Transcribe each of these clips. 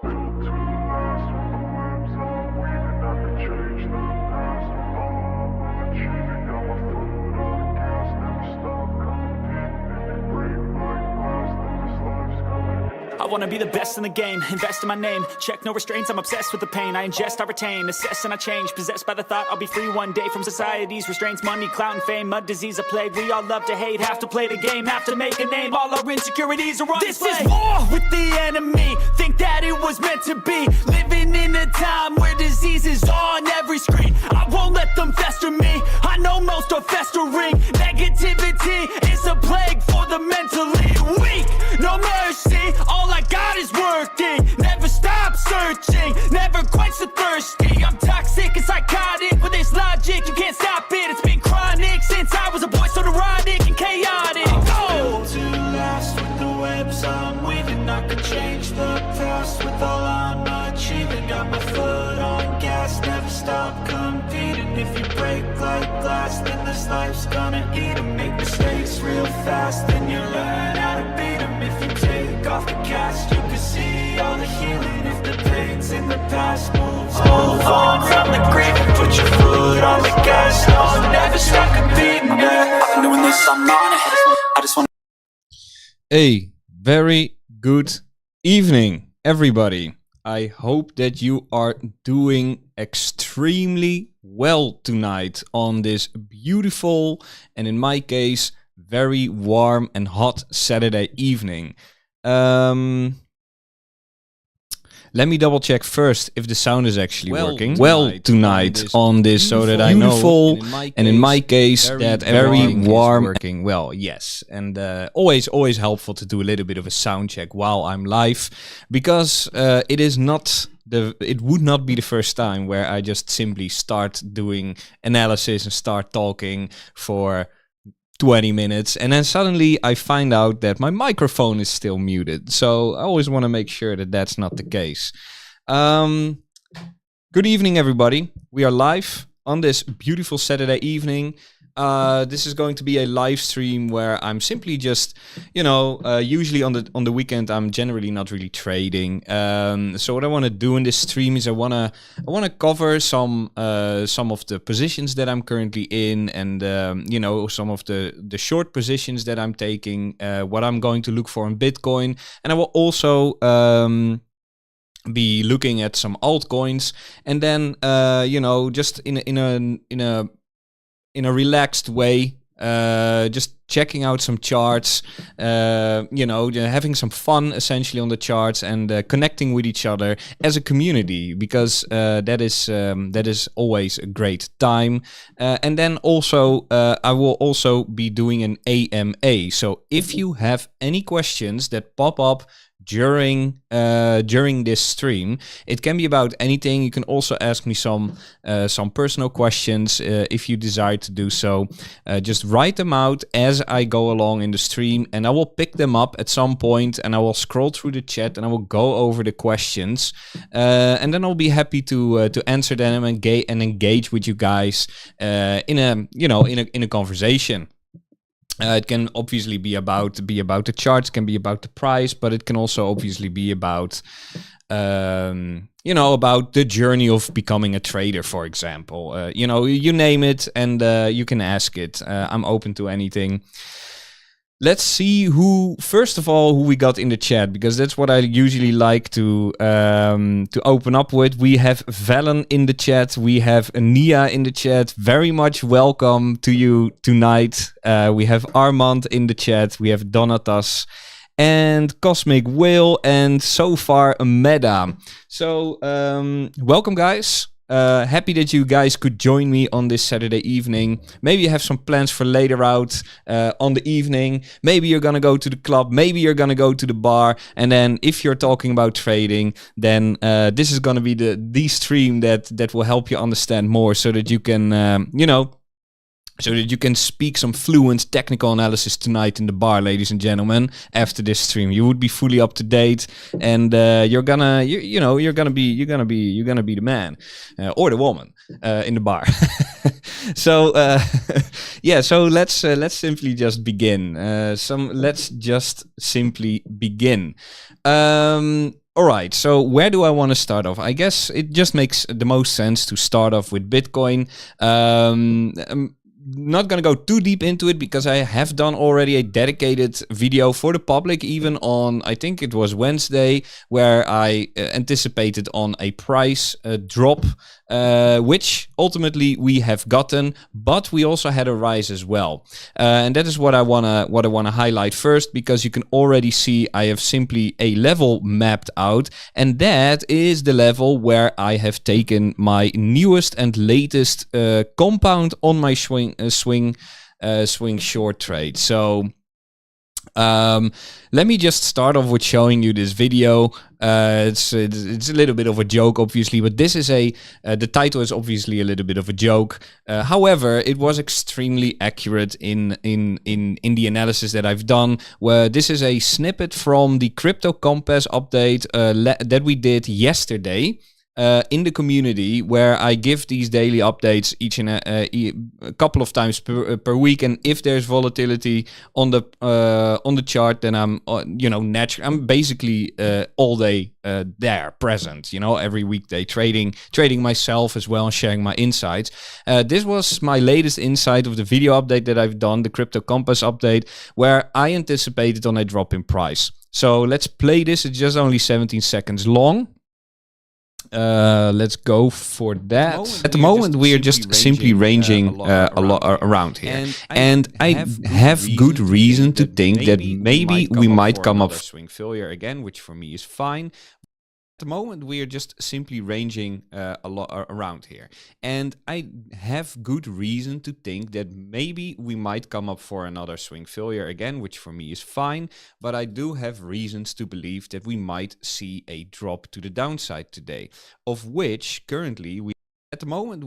I wanna be the best in the game, invest in my name, check no restraints, I'm obsessed with the pain. I ingest, I retain, assess and I change, possessed by the thought I'll be free one day from society's restraints. Money, clout and fame, mud, disease, a plague. We all love to hate, have to play the game, have to make a name. All our insecurities are on display. This is war with the enemy, think that it was meant to be. Living in a time where disease is on every screen. I won't let them fester me, I know most are festering. Negativity is a plague for the mentally weak. No mercy, all I got is working. Never stop searching, never quench the thirsty. I'm toxic and psychotic, with this logic you can't stop it. It's been chronic since I was a boy, so neurotic and chaotic. Built to last with the webs I'm weaving. I could change the past with all I'm achieving. Got my foot on gas, never stop competing. If you break like glass, then this life's gonna eat 'em. Make mistakes real fast, then you learn how to beat 'em. If you take off the cast, you can see all the healing. If the pain's in the past, move on from the grave and put your foot on the gas. No, never stop competing. I'm doing this, I'm on it. I just want. A very good evening, everybody. I hope that you are doing extremely well tonight on this beautiful, and in my case, very warm and hot Saturday evening. Let me double check first if the sound is actually working well tonight on this, so that I know. Beautiful, and in my case, that very warm, working well. Yes, and always helpful to do a little bit of a sound check while I'm live, because it would not be the first time where I just simply start doing analysis and start talking for 20 minutes, and then suddenly I find out that my microphone is still muted. So I always want to make sure that that's not the case. Good evening, everybody. We are live on this beautiful Saturday evening. This is going to be a live stream where I'm simply just, usually on the weekend I'm generally not really trading. So what I want to do in this stream is I want to cover some of the positions that I'm currently in, and some of the short positions that I'm taking. What I'm going to look for in Bitcoin, and I will also be looking at some altcoins, and then just in a relaxed way, just checking out some charts, having some fun essentially on the charts, and connecting with each other as a community, because that is always a great time. And then also I will also be doing an AMA. So if you have any questions that pop up during this stream, it can be about anything. You can also ask me some personal questions if you desire to do so. Just write them out as I go along in the stream, and I will pick them up at some point, and I will scroll through the chat and I will go over the questions, and then I'll be happy to answer them and engage with you guys in a conversation. It can obviously be about the charts, can be about the price, but it can also obviously be about about the journey of becoming a trader, for example. You name it, and you can ask it. I'm open to anything. Let's see who we got in the chat, because that's what I usually like to open up with. We have Valen in the chat. We have Nia in the chat. Very much welcome to you tonight. We have Armand in the chat. We have Donatas and Cosmic Whale, and so far a Meta. So welcome, guys. Happy that you guys could join me on this Saturday evening. Maybe you have some plans for later out on the evening. Maybe you're gonna go to the club. Maybe you're gonna go to the bar. And then if you're talking about trading, then this is gonna be the stream that will help you understand more, so that you can so that you can speak some fluent technical analysis tonight in the bar, ladies and gentlemen. After this stream, you would be fully up to date, and you're gonna be the man or the woman in the bar. So so let's simply just begin. All right, so where do I want to start off? I guess it just makes the most sense to start off with Bitcoin. I'm not going to go too deep into it because I have done already a dedicated video for the public, even on, I think it was Wednesday, where I anticipated on a price drop, which ultimately we have gotten, but we also had a rise as well. And that is what I wanna highlight first, because you can already see I have simply a level mapped out, and that is the level where I have taken my newest and latest compound on my swing short trade. So let me just start off with showing you this video. It's a little bit of a joke, obviously, but this is the title is obviously a little bit of a joke. However, it was extremely accurate in the analysis that I've done. Where this is a snippet from the Crypto Compass update that we did yesterday. In the community, where I give these daily updates each and a couple of times per week, and if there's volatility on the chart, then I'm I'm basically all day there, present. Every weekday trading myself as well, and sharing my insights. This was my latest insight of the video update that I've done, the Crypto Compass update, where I anticipated on a drop in price. So let's play this. It's just only 17 seconds long. Let's go for that. At the moment, we are just simply ranging a lot around here. And I have good reason to think that maybe we might come up swing failure again, which for me is fine. At the moment, we are just simply ranging a lot around here. And I have good reason to think that maybe we might come up for another swing failure again, which for me is fine. But I do have reasons to believe that we might see a drop to the downside today, of which currently we, at the moment...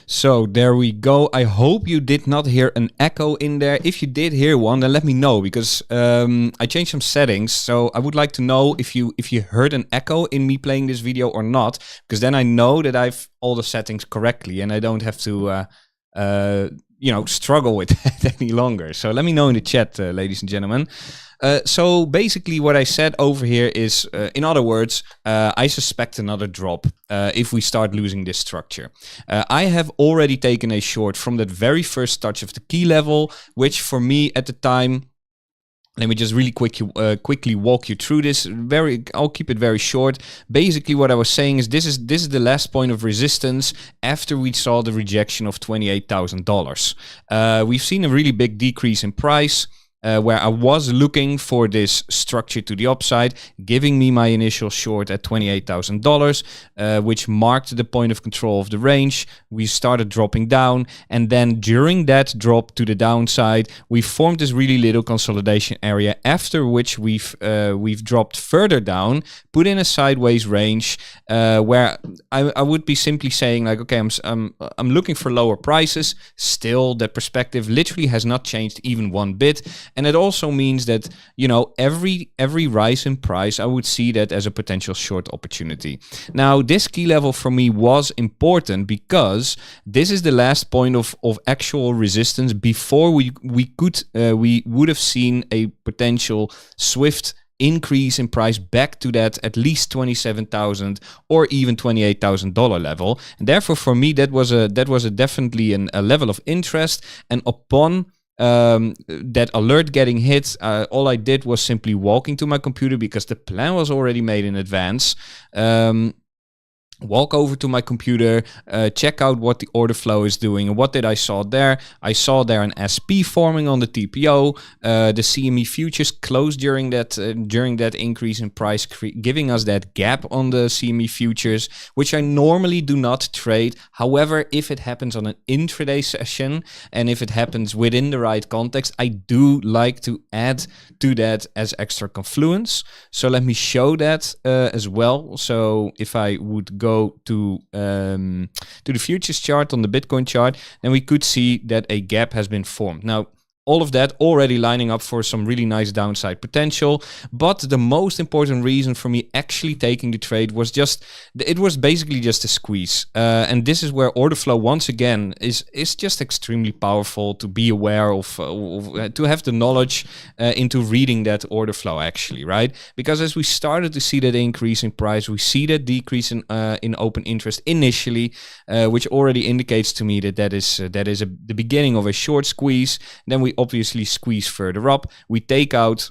So there we go. I hope you did not hear an echo in there. If you did hear one, then let me know, because I changed some settings. So I would like to know if you heard an echo in me playing this video or not, because then I know that I've all the settings correctly and I don't have to struggle with that any longer. So let me know in the chat, ladies and gentlemen. So basically what I said over here is, in other words, I suspect another drop if we start losing this structure. I have already taken a short from that very first touch of the key level, which for me at the time... Let me just really quickly walk you through this. I'll keep it very short. Basically, what I was saying is this is the last point of resistance after we saw the rejection of $28,000. We've seen a really big decrease in price. Where I was looking for this structure to the upside, giving me my initial short at $28,000, which marked the point of control of the range. We started dropping down, and then during that drop to the downside, we formed this really little consolidation area, after which we've dropped further down, put in a sideways range, where I would be simply saying like, okay, I'm looking for lower prices. Still, that perspective literally has not changed even one bit. And it also means that, every rise in price, I would see that as a potential short opportunity. Now, this key level for me was important because this is the last point of actual resistance before we would have seen a potential swift increase in price back to that at least $27,000 or even $28,000 level. And therefore, for me, that was definitely a level of interest. And upon that alert getting hit, all I did was simply walking to my computer, because the plan was already made in advance. Walk over to my computer, check out what the order flow is doing. And what did I saw there? I saw there an SP forming on the TPO. The CME futures closed during that increase in price, giving us that gap on the CME futures, which I normally do not trade. However, if it happens on an intraday session and if it happens within the right context, I do like to add to that as extra confluence. So let me show that as well. So if I would go to the futures chart on the Bitcoin chart, then we could see that a gap has been formed. Now, all of that already lining up for some really nice downside potential. But the most important reason for me actually taking the trade was it was basically just a squeeze. And this is where order flow, once again, is just extremely powerful to be aware of to have the knowledge into reading that order flow actually, right? Because as we started to see that increase in price, we see that decrease in open interest initially, which already indicates to me that is the beginning of a short squeeze. Then we obviously squeeze further up. We take out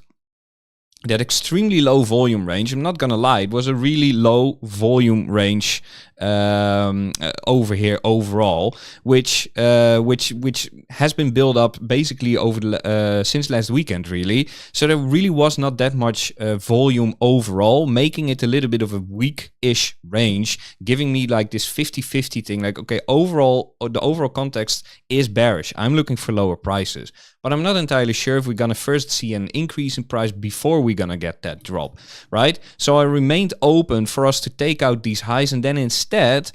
that extremely low volume range. I'm not gonna lie, it was a really low volume range over here overall, which has been built up basically over the since last weekend really. So there really was not that much volume overall, making it a little bit of a weak-ish range, giving me like this 50-50 thing. Like, okay, overall, the overall context is bearish. I'm looking for lower prices, but I'm not entirely sure if we're gonna first see an increase in price before we're gonna get that drop, right? So I remained open for us to take out these highs and then instead take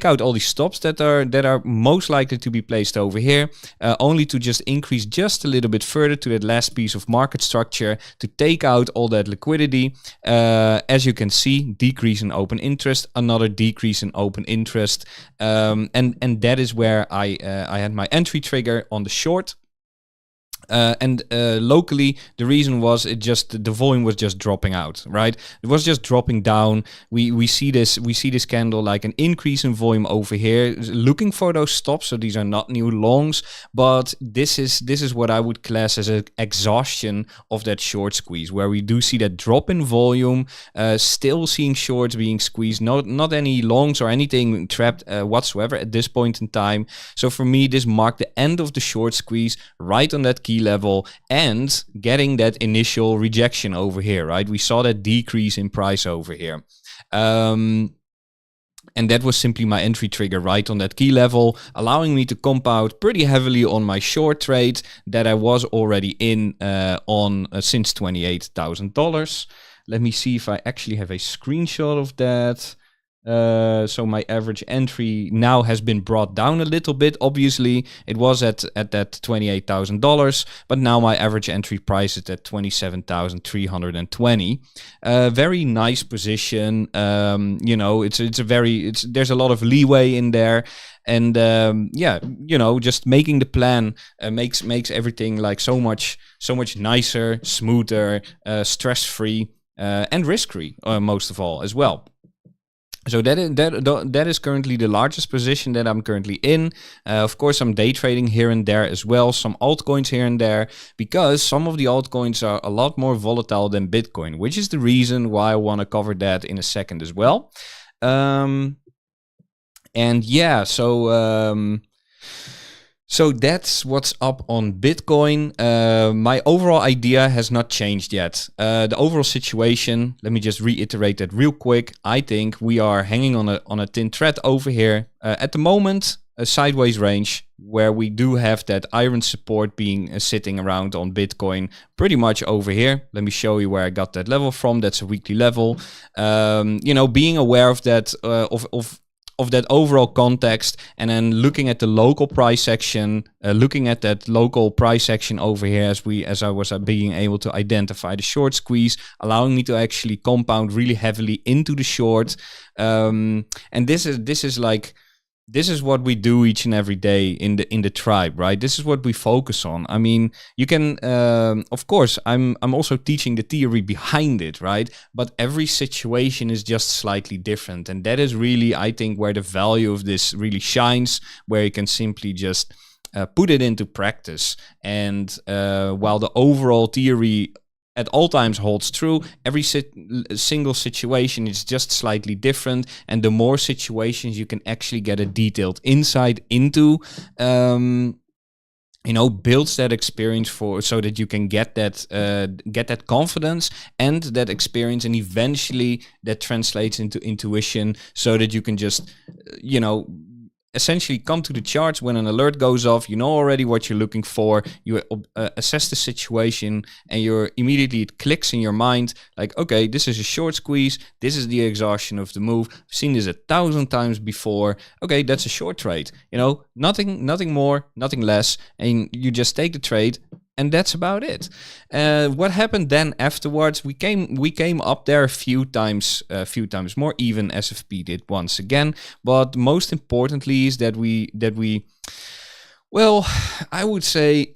out all these stops that are most likely to be placed over here, only to just increase just a little bit further to that last piece of market structure to take out all that liquidity. As you can see, decrease in open interest, another decrease in open interest, and that is where I had my entry trigger on the short. And locally, the reason was the volume was just dropping out, right? It was just dropping down. We see this candle like an increase in volume over here, looking for those stops. So these are not new longs, but this is what I would class as an exhaustion of that short squeeze, where we do see that drop in volume, still seeing shorts being squeezed, not any longs or anything trapped whatsoever at this point in time. So for me, this marked the end of the short squeeze right on that key level and getting that initial rejection over here, right? We saw that decrease in price over here. And that was simply my entry trigger right on that key level, allowing me to compound pretty heavily on my short trade that I was already in on since $28,000. Let me see if I actually have a screenshot of that. So my average entry now has been brought down a little bit. Obviously, it was at that $28,000, but now my average entry price is at $27,320. Very nice position. You know, there's a lot of leeway in there. And yeah, you know, just making the plan makes everything like so much nicer, smoother, stress-free, and risk-free, most of all as well. So that is currently the largest position that I'm currently in. Of course, I'm day trading here and there as well, some altcoins here and there, because some of the altcoins are a lot more volatile than Bitcoin, which is the reason why I want to cover that in a second as well. And yeah, so that's what's up on Bitcoin. My overall idea has not changed yet. The overall situation, let me just reiterate that real quick. I think we are hanging on a thin thread over here. At the moment, a sideways range where we do have that iron support being sitting around on Bitcoin pretty much over here. Let me show you where I got that level from. That's a weekly level. You know, being aware of that, of that overall context, and then looking at the local price section, looking at that local price section over here as I was being able to identify the short squeeze, allowing me to actually compound really heavily into the short. And this is what we do each and every day in the tribe, right? This is what we focus on. I mean, you can, of course, I'm also teaching the theory behind it, right? But every situation is just slightly different. And that is really, I think, where the value of this really shines, where you can simply just put it into practice. And while the overall theory at all times holds true, every single situation is just slightly different, and the more situations you can actually get a detailed insight into, you know, builds that experience so that you can get that confidence and that experience, and eventually that translates into intuition, so that you can just, you know, essentially come to the charts when an alert goes off. You know already what you're looking for. You assess the situation, and it clicks in your mind like, okay, this is a short squeeze. This is the exhaustion of the move. I've seen this 1,000 times before. Okay, that's a short trade. Nothing more, nothing less, and you just take the trade. And that's about it. What happened then afterwards? We came up there a few times more. Even SFP did once again. But most importantly is that we well, I would say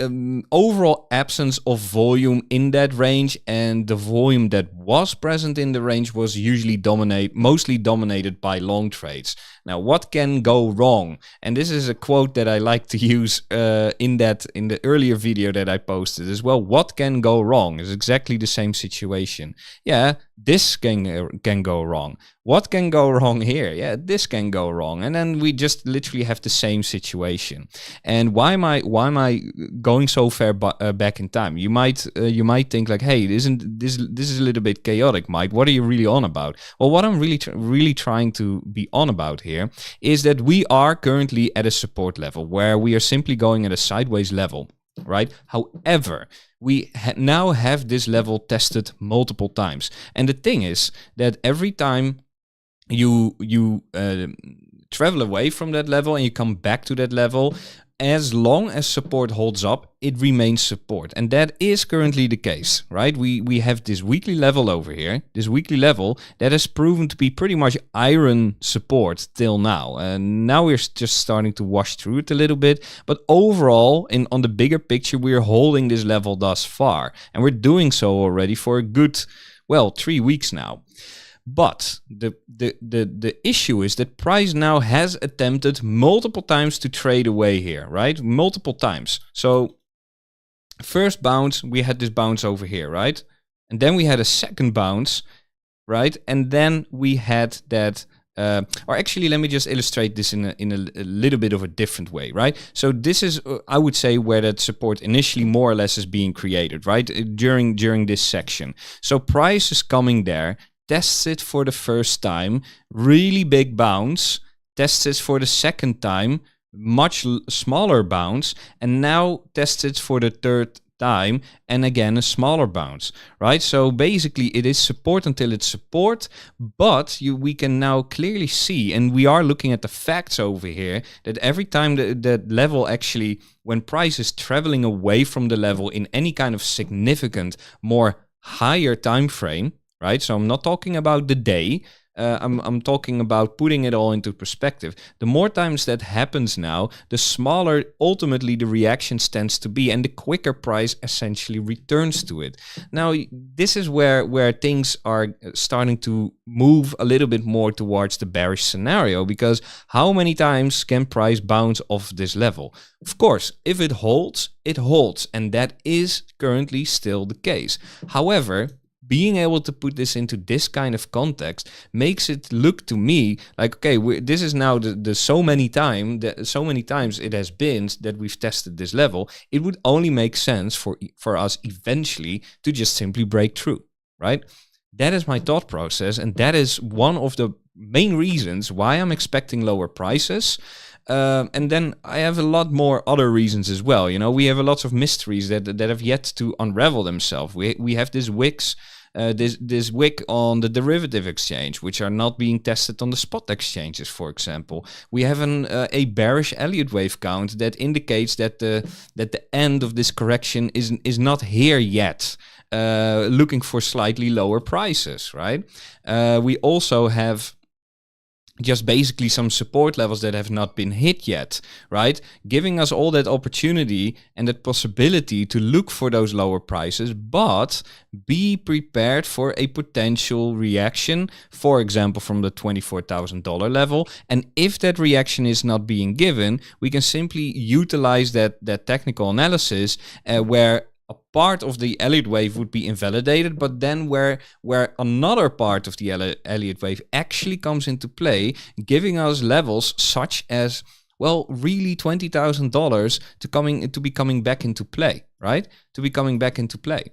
overall absence of volume in that range, and the volume that was present in the range was usually mostly dominated by long trades. Now, what can go wrong? And this is a quote that I like to use in the earlier video that I posted as well. What can go wrong is exactly the same situation. Yeah, this can go wrong. What can go wrong here? Yeah, this can go wrong. And then we just literally have the same situation. And why am I going so far back in time? You might think like, hey, this is a little bit chaotic, Mike. What are you really on about? Well, what I'm really trying to be on about here is that we are currently at a support level where we are simply going at a sideways level, right? However, we now have this level tested multiple times. And the thing is that every time you travel away from that level and you come back to that level, as long as support holds up, it remains support. And that is currently the case, right? We have this weekly level over here, this weekly level that has proven to be pretty much iron support till now. And now we're just starting to wash through it a little bit. But overall, on the bigger picture, we're holding this level thus far. And we're doing so already for a good, 3 weeks now. But the issue is that price now has attempted multiple times to trade away here, right? Multiple times. So first bounce, we had this bounce over here, right? And then we had a second bounce, right? And then we had that, or actually, let me just illustrate this in a little bit of a different way, right? So this is, I would say, where that support initially more or less is being created, right? During this section. So price is coming there, tests it for the first time, really big bounce, tests it for the second time, much smaller bounce, and now tests it for the third time, and again a smaller bounce, right? So basically it is support until it's support, but we can now clearly see, and we are looking at the facts over here, that every time the level actually, when price is traveling away from the level in any kind of significant, more higher time frame, right? So I'm not talking about the day. I'm talking about putting it all into perspective. The more times that happens now, the smaller ultimately the reaction tends to be, and the quicker price essentially returns to it. Now, this is where things are starting to move a little bit more towards the bearish scenario, because how many times can price bounce off this level? Of course, if it holds, and that is currently still the case. However, being able to put this into this kind of context makes it look to me like, okay, this is now the so many times it has been that we've tested this level. It would only make sense for us eventually to just simply break through, right? That is my thought process, and that is one of the main reasons why I'm expecting lower prices. And then I have a lot more other reasons as well. We have a lot of mysteries that have yet to unravel themselves. We have this wicks. This wick on the derivative exchange, which are not being tested on the spot exchanges, for example. We have a bearish Elliott wave count that indicates that the end of this correction is not here yet. Looking for slightly lower prices, right? We also have just basically some support levels that have not been hit yet, right? Giving us all that opportunity and that possibility to look for those lower prices, but be prepared for a potential reaction, for example, from the $24,000 level. And if that reaction is not being given, we can simply utilize that technical analysis where a part of the Elliott wave would be invalidated, but then where another part of the Elliott wave actually comes into play, giving us levels such as, well, really $20,000 to be coming back into play, right? To be coming back into play.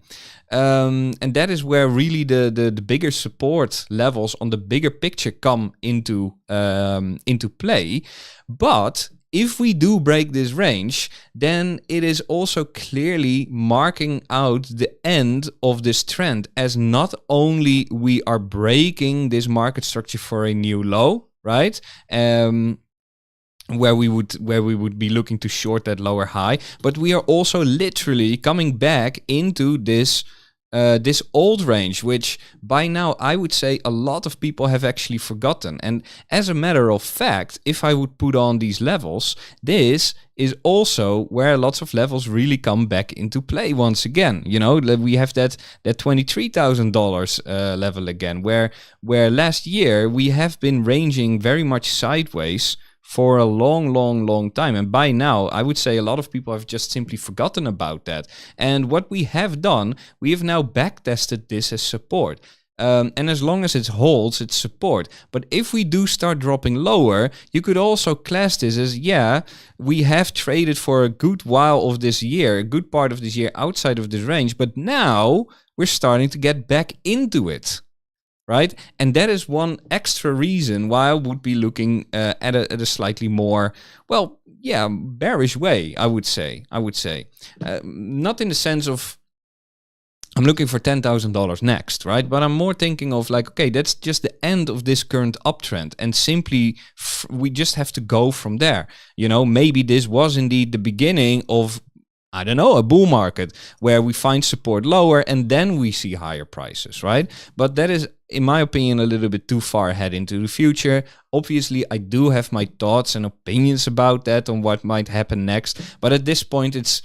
And that is where really the bigger support levels on the bigger picture come into play. But if we do break this range, then it is also clearly marking out the end of this trend, as not only we are breaking this market structure for a new low, right? Where we would be looking to short that lower high, but we are also literally coming back into this old range, which by now I would say a lot of people have actually forgotten. And as a matter of fact, if I would put on these levels, this is also where lots of levels really come back into play once again. You know, we have that $23,000 level again, where last year we have been ranging very much sideways for a long time. And by now, I would say a lot of people have just simply forgotten about that. And what we have done, we have now backtested this as support. And as long as it holds, it's support. But if we do start dropping lower, you could also class this as, yeah, we have traded for a good while of this year, a good part of this year outside of this range, but now we're starting to get back into it. Right? And that is one extra reason why I would be looking at a slightly more, well, yeah, bearish way, I would say. Not in the sense of I'm looking for $10,000 next, right? But I'm more thinking of like, okay, that's just the end of this current uptrend, and simply we just have to go from there. You know, maybe this was indeed the beginning of, I don't know, a bull market where we find support lower and then we see higher prices, right? But that is, in my opinion, a little bit too far ahead into the future. Obviously, I do have my thoughts and opinions about that, on what might happen next. But at this point, it's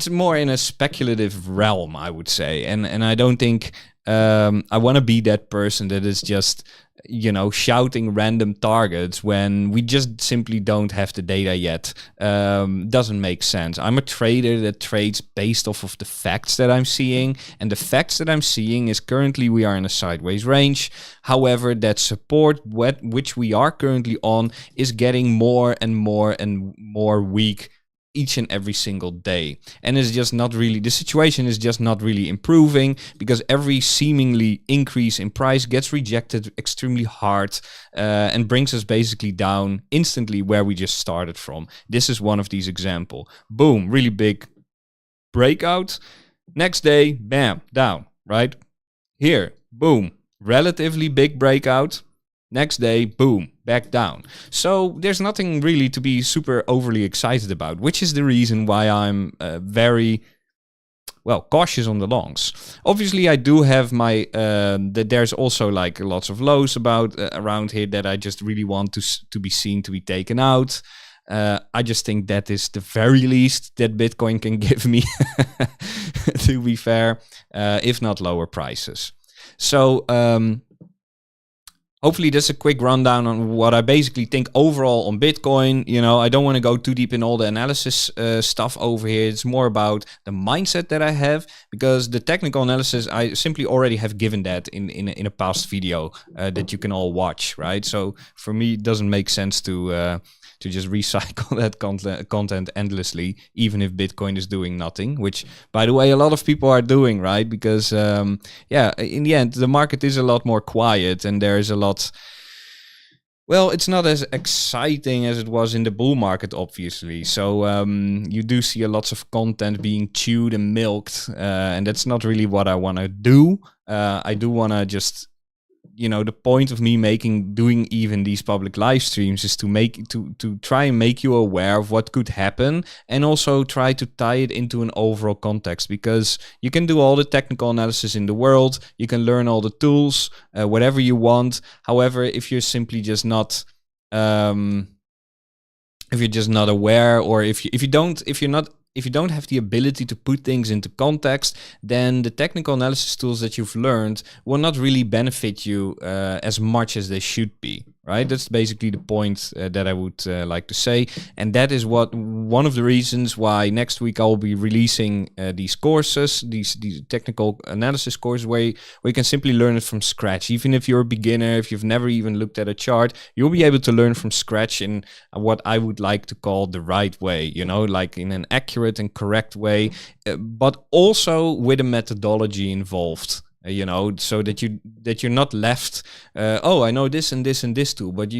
more in a speculative realm, I would say. And I don't think I want to be that person that is just, you know, shouting random targets when we just simply don't have the data yet. Doesn't make sense. I'm a trader that trades based off of the facts that I'm seeing, and the facts that I'm seeing is currently we are in a sideways range. However, that support which we are currently on is getting more and more weak each and every single day. And it's just not really, the situation is just not really improving, because every seemingly increase in price gets rejected extremely hard and brings us basically down instantly where we just started from. This is one of these examples. Boom, really big breakout. Next day, bam, down, right? Here, boom, relatively big breakout. Next day, boom, back down. So there's nothing really to be super overly excited about, which is the reason why I'm very, well, cautious on the longs. Obviously, I do have my, there's also like lots of lows about around here that I just really want to be seen, to be taken out. I just think that is the very least that Bitcoin can give me, to be fair, if not lower prices. So, hopefully that's a quick rundown on what I basically think overall on Bitcoin. You know, I don't want to go too deep in all the analysis stuff over here. It's more about the mindset that I have, because the technical analysis, I simply already have given that in a past video that you can all watch, right? So for me, it doesn't make sense to just recycle that content endlessly, even if Bitcoin is doing nothing, which, by the way, a lot of people are doing, right? Because, yeah, in the end, the market is a lot more quiet, and there is a lot, well, it's not as exciting as it was in the bull market, obviously. So you do see a lots of content being chewed and milked, and that's not really what I want to do. I do want to just, you know, the point of me doing even these public live streams is to try and make you aware of what could happen, and also try to tie it into an overall context, because you can do all the technical analysis in the world, you can learn all the tools, whatever you want. However, if you're simply just not, if you're just not aware, or if you don't have the ability to put things into context, then the technical analysis tools that you've learned will not really benefit you as much as they should be, right? That's basically the point that I would like to say. And that is one of the reasons why next week I'll be releasing these courses, these technical analysis courses where you can simply learn it from scratch. Even if you're a beginner, if you've never even looked at a chart, you'll be able to learn from scratch in what I would like to call the right way, like in an accurate and correct way, but also with a methodology involved. So that you're not left. I know this and this and this too, but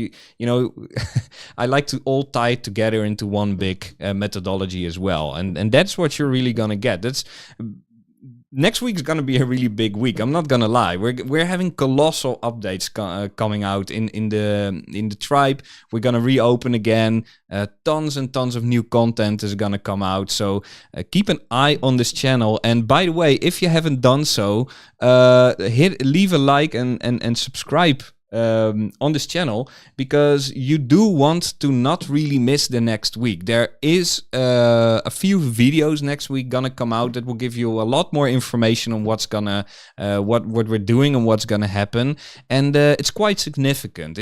I like to all tie it together into one big methodology as well, and that's what you're really gonna get. Next week's gonna be a really big week. I'm not gonna lie. We're having colossal updates coming out in the tribe. We're gonna reopen again. Tons and tons of new content is gonna come out. So keep an eye on this channel. And by the way, if you haven't done so, leave a like and subscribe on this channel, because you do want to not really miss the next week. There is a few videos next week gonna come out that will give you a lot more information on what's gonna what we're doing and what's gonna happen, and it's quite significant.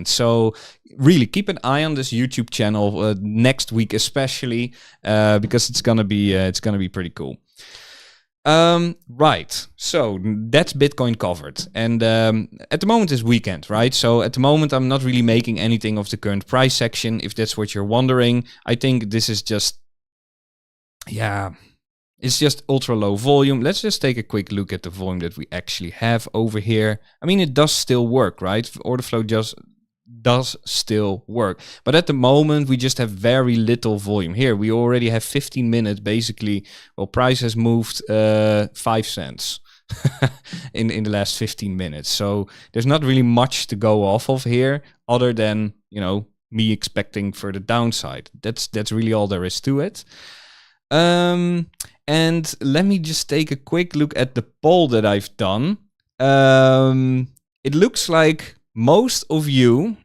So really keep an eye on this YouTube channel next week, especially because it's gonna be pretty cool. Right, so that's Bitcoin covered, and at the moment is weekend, right? So at the moment I'm not really making anything of the current price section, if that's what you're wondering. I think this is just, it's just ultra low volume. Let's just take a quick look at the volume that we actually have over here. I mean, it does still work, right? Order flow just does still work, but at the moment we just have very little volume. Here we already have 15 minutes basically. Well, price has moved 5 cents in the last 15 minutes, so there's not really much to go off of here other than me expecting further downside. That's really all there is to it. And let me just take a quick look at the poll that I've done. It looks like most of you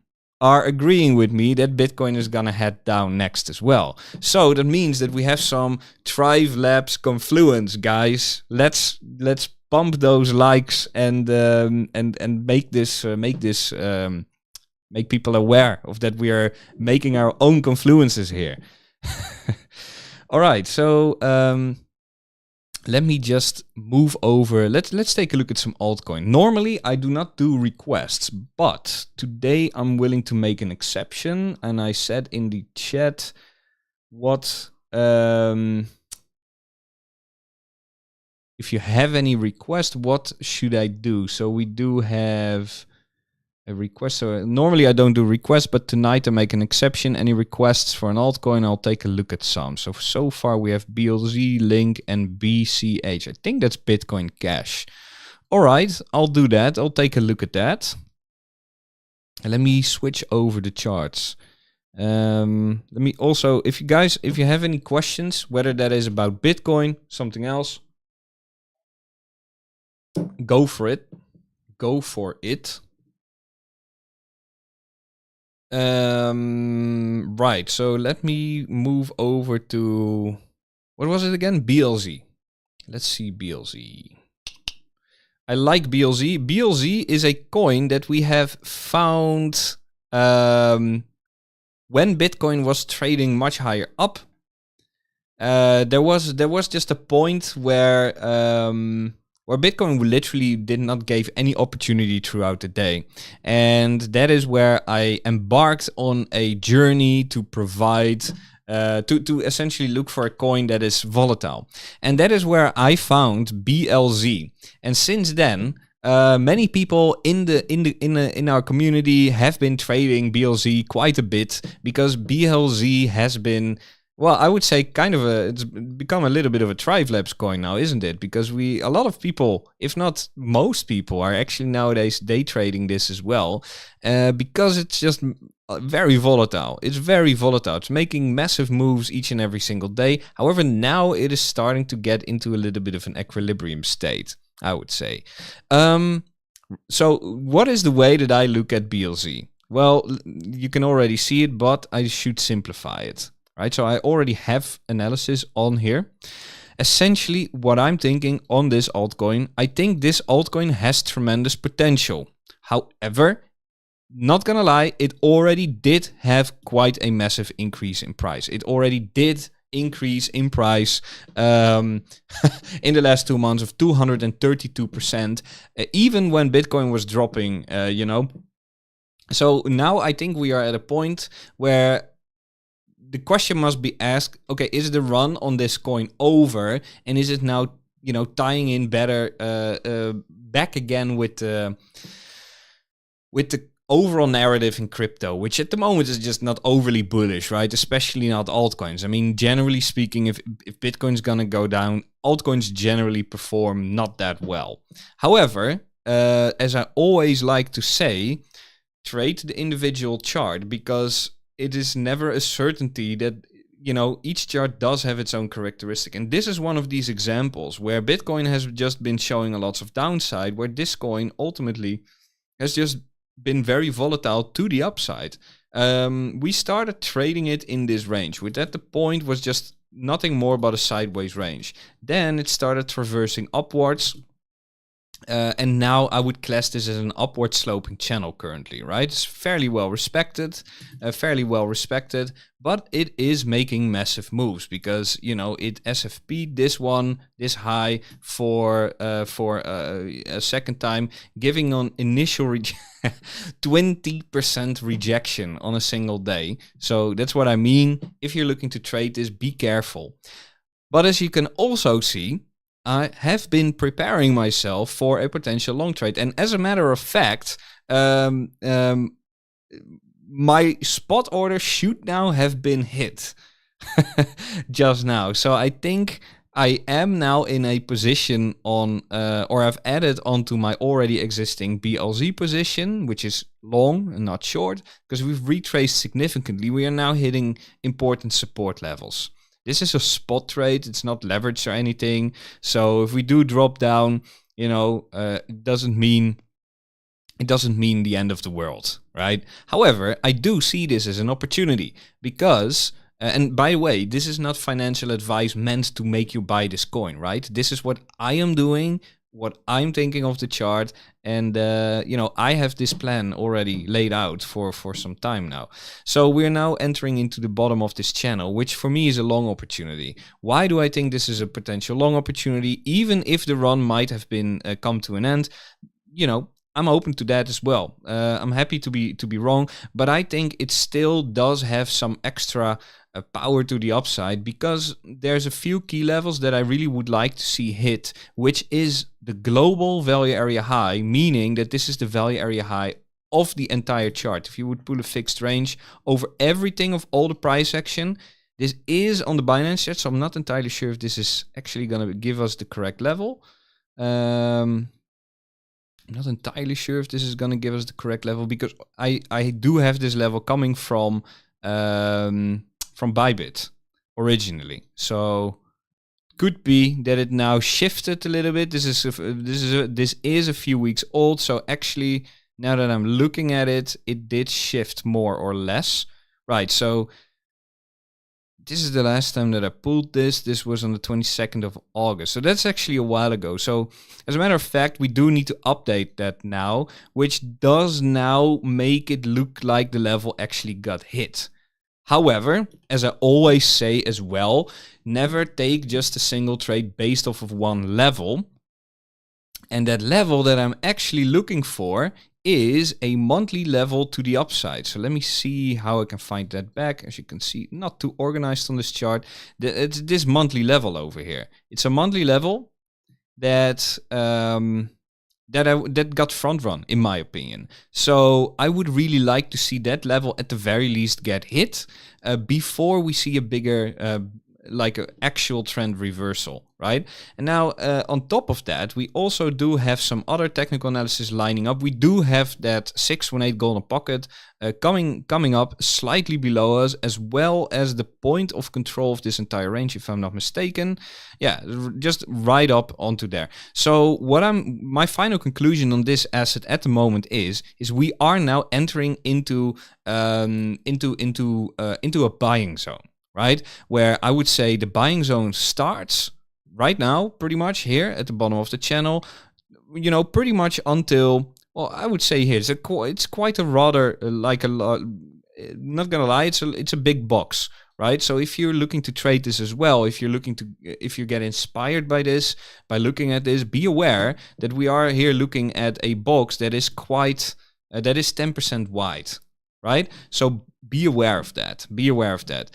are agreeing with me that Bitcoin is gonna head down next as well. So that means that we have some Thrive Labs confluence, guys. Let's pump those likes and make people aware of that we are making our own confluences here. All right, so let me just move over. Let's take a look at some altcoin. Normally, I do not do requests, but today I'm willing to make an exception. And I said in the chat, if you have any request, what should I do? So we do have a request. So normally I don't do requests, but tonight I make an exception. Any requests for an altcoin, I'll take a look at some. So far we have BLZ, Link, and BCH. I think that's Bitcoin Cash. All right, I'll do that. I'll take a look at that. And let me switch over the charts. Let me also, if you have any questions, whether that is about Bitcoin, something else, go for it. Right, so let me move over to, what was it again? BLZ. Let's see BLZ. I like BLZ. BLZ is a coin that we have found when Bitcoin was trading much higher up. There was just a point where Bitcoin literally did not give any opportunity throughout the day. And that is where I embarked on a journey to provide, to essentially look for a coin that is volatile. And that is where I found BLZ. And since then, many people in our community have been trading BLZ quite a bit, because BLZ has been, well, I would say it's become a little bit of a Thrive Labs coin now, isn't it? Because a lot of people, if not most people, are actually nowadays day trading this as well, because it's just very volatile. It's very volatile. It's making massive moves each and every single day. However, now it is starting to get into a little bit of an equilibrium state, I would say. So what is the way that I look at BLZ? Well, you can already see it, but I should simplify it. Right, so I already have analysis on here. Essentially, what I'm thinking on this altcoin, I think this altcoin has tremendous potential. However, not gonna lie, it already did have quite a massive increase in price. It already did increase in price in the last 2 months of 232%, even when Bitcoin was dropping, So now I think we are at a point where the question must be asked, okay, is the run on this coin over? And is it now, tying in better back again with the overall narrative in crypto, which at the moment is just not overly bullish, right? Especially not altcoins. I mean, generally speaking, if Bitcoin's gonna go down, altcoins generally perform not that well. However, as I always like to say, trade the individual chart, because it is never a certainty that, each chart does have its own characteristic. And this is one of these examples where Bitcoin has just been showing a lot of downside, where this coin ultimately has just been very volatile to the upside. We started trading it in this range, which at the point was just nothing more but a sideways range. Then it started traversing upwards. And now I would class this as an upward sloping channel currently, right? It's fairly well respected, but it is making massive moves because, it SFP'd this high for a second time, giving on initial 20% rejection on a single day. So that's what I mean. If you're looking to trade this, be careful. But as you can also see, I have been preparing myself for a potential long trade. And as a matter of fact, my spot order should now have been hit just now. So I think I am now in a position on, or I've added onto my already existing BLZ position, which is long and not short, because we've retraced significantly. We are now hitting important support levels. This is a spot trade. It's not leveraged or anything. So if we do drop down, it doesn't mean the end of the world, right? However, I do see this as an opportunity because, and by the way, this is not financial advice meant to make you buy this coin, right? This is what I am doing, what I'm thinking of the chart, and I have this plan already laid out for some time now. So we're now entering into the bottom of this channel, which for me is a long opportunity. Why do I think this is a potential long opportunity? Even if the run might have been come to an end, I'm open to that as well. I'm happy to be wrong, but I think it still does have some extra power to the upside, because there's a few key levels that I really would like to see hit, which is the global value area high, meaning that this is the value area high of the entire chart. If you would pull a fixed range over everything of all the price action, this is on the Binance chart, so I'm not entirely sure if this is actually going to give us the correct level. I'm not entirely sure if this is going to give us the correct level, because I do have this level coming from Bybit originally, so could be that it now shifted a little bit. This is a few weeks old, so actually now that I'm looking at it, it did shift more or less, right? So this is the last time that I pulled this. This was on the 22nd of August, so that's actually a while ago. So as a matter of fact, we do need to update that now, which does now make it look like the level actually got hit. However, as I always say as well, never take just a single trade based off of one level. And that level that I'm actually looking for is a monthly level to the upside. So let me see how I can find that back. As you can see, not too organized on this chart. It's this monthly level over here. It's a monthly level that that got front run, in my opinion. So I would really like to see that level at the very least get hit before we see a bigger, like an actual trend reversal, right? And now on top of that, we also do have some other technical analysis lining up. We do have that 618 golden pocket coming up slightly below us, as well as the point of control of this entire range, if I'm not mistaken. Yeah, just right up onto there. So my final conclusion on this asset at the moment is we are now entering into a buying zone, right? Where I would say the buying zone starts right now, pretty much here at the bottom of the channel, pretty much until Well, I would say here it's quite a rather like a lot. Not gonna lie, it's a big box, right? So if you're looking to trade this as well, if you get inspired by this, by looking at this, be aware that we are here looking at a box that is quite that is 10% wide, right? So be aware of that. Be aware of that.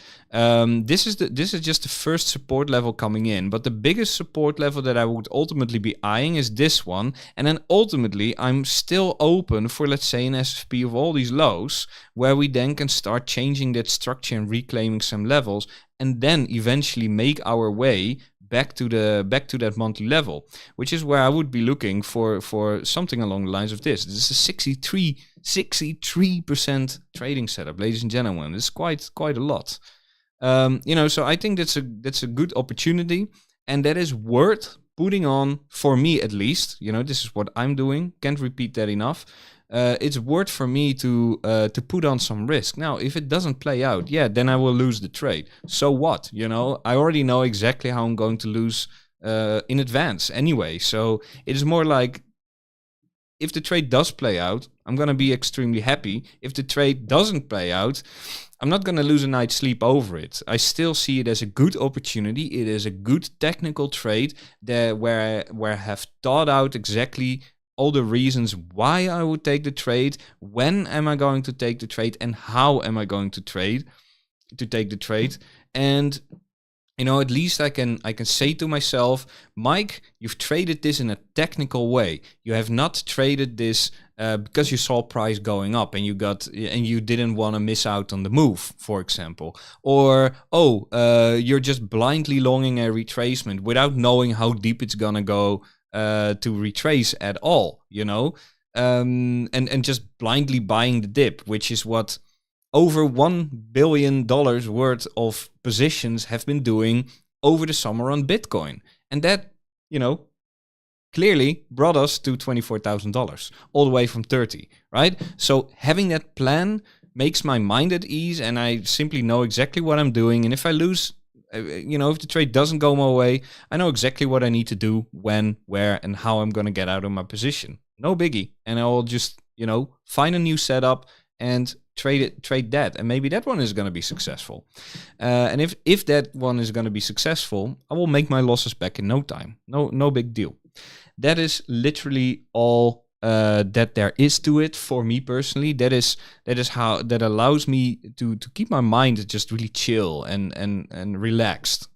This is just the first support level coming in, but the biggest support level that I would ultimately be eyeing is this one, and then ultimately I'm still open for, let's say, an SFP of all these lows, where we then can start changing that structure and reclaiming some levels, and then eventually make our way back to that monthly level, which is where I would be looking for something along the lines of this. This is a 63% trading setup, ladies and gentlemen. It's quite a lot. So I think that's a good opportunity, and that is worth putting on, for me at least. This is what I'm doing. Can't repeat that enough. It's worth for me to put on some risk. Now, if it doesn't play out, then I will lose the trade. So what? I already know exactly how I'm going to lose in advance anyway. So it is more like, if the trade does play out, I'm going to be extremely happy. If the trade doesn't play out, I'm not going to lose a night's sleep over it. I still see it as a good opportunity. It is a good technical trade where I have thought out exactly all the reasons why I would take the trade, when am I going to take the trade, and how am I going to take the trade. And at least I can say to myself, Mike, you've traded this in a technical way. You have not traded this because you saw price going up and you didn't want to miss out on the move, for example. Or you're just blindly longing a retracement without knowing how deep it's gonna go to retrace at all. And just blindly buying the dip, which is what over $1 billion worth of positions have been doing over the summer on Bitcoin. And that, clearly brought us to $24,000, all the way from 30, right? So having that plan makes my mind at ease, and I simply know exactly what I'm doing. And if I lose, if the trade doesn't go my way, I know exactly what I need to do, when, where, and how I'm going to get out of my position. No biggie. And I'll just, find a new setup and trade that, and maybe that one is going to be successful. And if that one is going to be successful, I will make my losses back in no time. No big deal. That is literally all that there is to it for me personally. That is how that allows me to keep my mind just really chill and relaxed.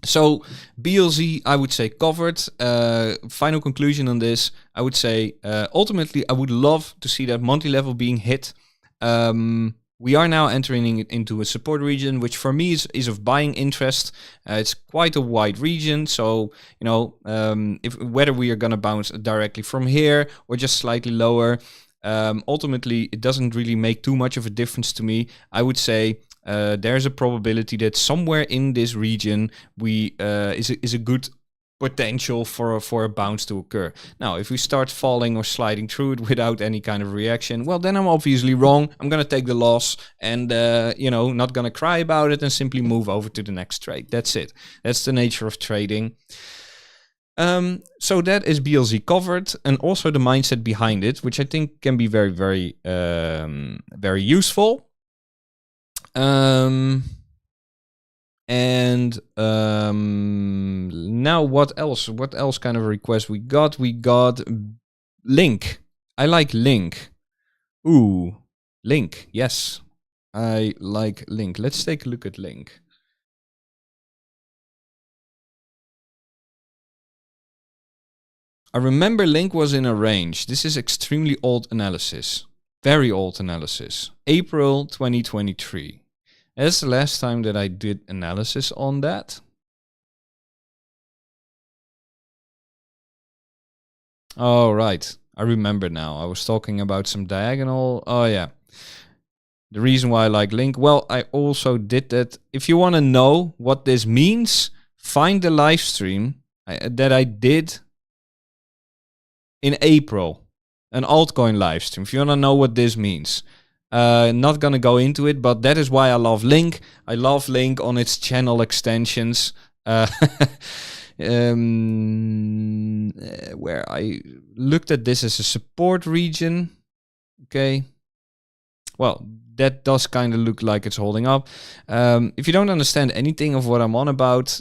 So BLZ, I would say, covered. Final conclusion on this, I would say, ultimately, I would love to see that monthly level being hit. We are now entering into a support region, which for me is of buying interest. It's quite a wide region, so if whether we are going to bounce directly from here or just slightly lower, ultimately it doesn't really make too much of a difference to me. I would say there's a probability that somewhere in this region is a good potential for a bounce to occur. Now, if we start falling or sliding through it without any kind of reaction, well, then I'm obviously wrong. I'm going to take the loss and, not going to cry about it and simply move over to the next trade. That's it. That's the nature of trading. So that is BLZ covered, and also the mindset behind it, which I think can be very, very, very useful. Now what else? What else kind of request we got? We got Link. I like Link. Ooh, Link. Yes, I like Link. Let's take a look at Link. I remember Link was in a range. This is extremely old analysis. Very old analysis. April 2023. That's the last time that I did analysis on that. Oh, right. I remember now. I was talking about some diagonal. Oh, yeah. The reason why I like Link. Well, I also did that. If you want to know what this means, find the live stream that I did in April. An altcoin live stream. If you want to know what this means. Not gonna go into it, but that is why I love Link. I love Link on its channel extensions. where I looked at this as a support region. Okay. Well, that does kind of look like it's holding up. If you don't understand anything of what I'm on about,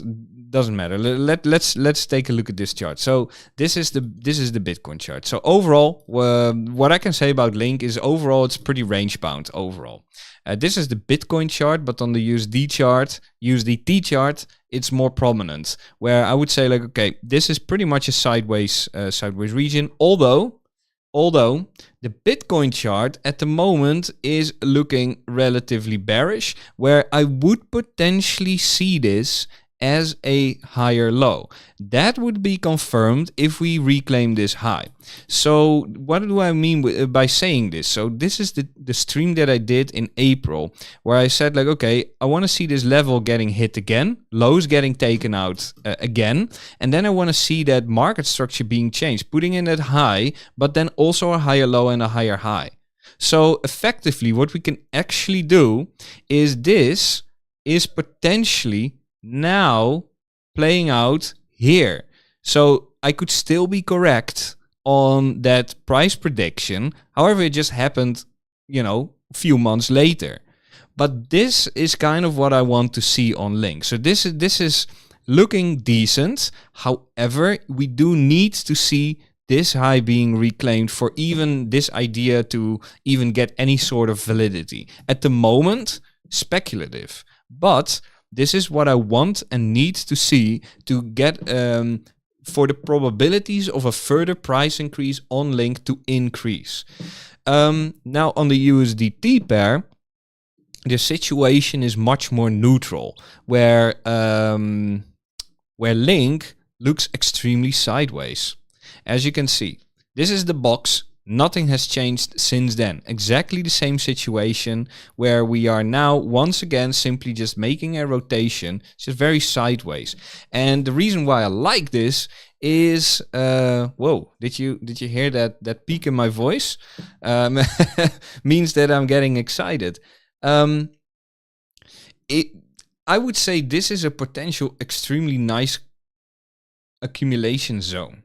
doesn't matter. Let's take a look at this chart. So this is the Bitcoin chart. So overall, what I can say about Link is overall it's pretty range bound overall. This is the Bitcoin chart, but on the USDT chart, it's more prominent. Where I would say like, okay, this is pretty much a sideways region. Although the Bitcoin chart at the moment is looking relatively bearish, where I would potentially see this as a higher low. That would be confirmed if we reclaim this high. So what do I mean by saying this? So this is the stream that I did in April, where I said like, okay, I want to see this level getting hit again, lows getting taken out again, and then I want to see that market structure being changed, putting in that high, but then also a higher low and a higher high. So effectively what we can actually do is this is potentially now playing out here. So I could still be correct on that price prediction. However, it just happened, a few months later. But this is kind of what I want to see on Link. So this is looking decent. However, we do need to see this high being reclaimed for even this idea to even get any sort of validity. At the moment, speculative. But this is what I want and need to see to get for the probabilities of a further price increase on Link to increase. Now on the USDT pair, the situation is much more neutral, where Link looks extremely sideways. As you can see, this is the box. Nothing has changed since then. Exactly the same situation where we are now once again simply just making a rotation. It's just very sideways. And the reason why I like this is whoa, did you hear that peak in my voice? Means that I'm getting excited. I would say this is a potential extremely nice accumulation zone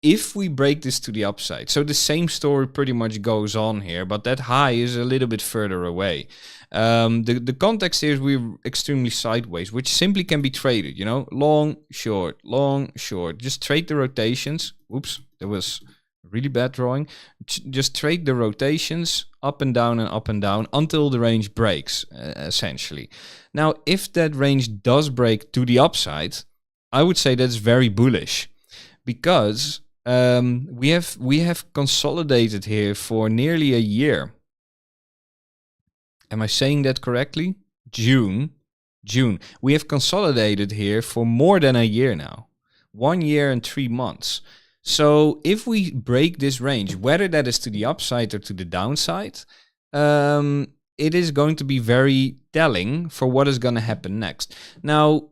if we break this to the upside. So the same story pretty much goes on here, but that high is a little bit further away. The context here is we're extremely sideways, which simply can be traded, long, short, long, short. Just trade the rotations. Oops, that was a really bad drawing. Just trade the rotations up and down until the range breaks, essentially. Now, if that range does break to the upside, I would say that's very bullish, because we have consolidated here for nearly a year. Am I saying that correctly? June. We have consolidated here for more than a year now. 1 year and 3 months. So if we break this range, whether that is to the upside or to the downside, it is going to be very telling for what is going to happen next. Now,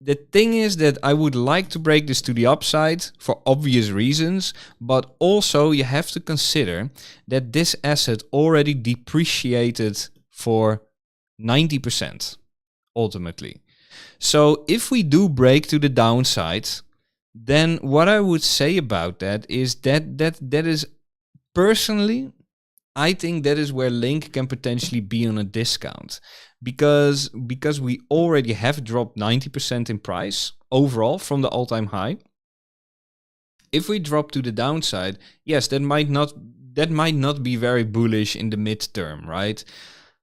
the thing is that I would like to break this to the upside for obvious reasons, but also you have to consider that this asset already depreciated for 90% ultimately. So if we do break to the downside, then what I would say about that is that is personally, I think that is where Link can potentially be on a discount. Because we already have dropped 90% in price overall from the all-time high. If we drop to the downside, yes, that might not be very bullish in the midterm, right?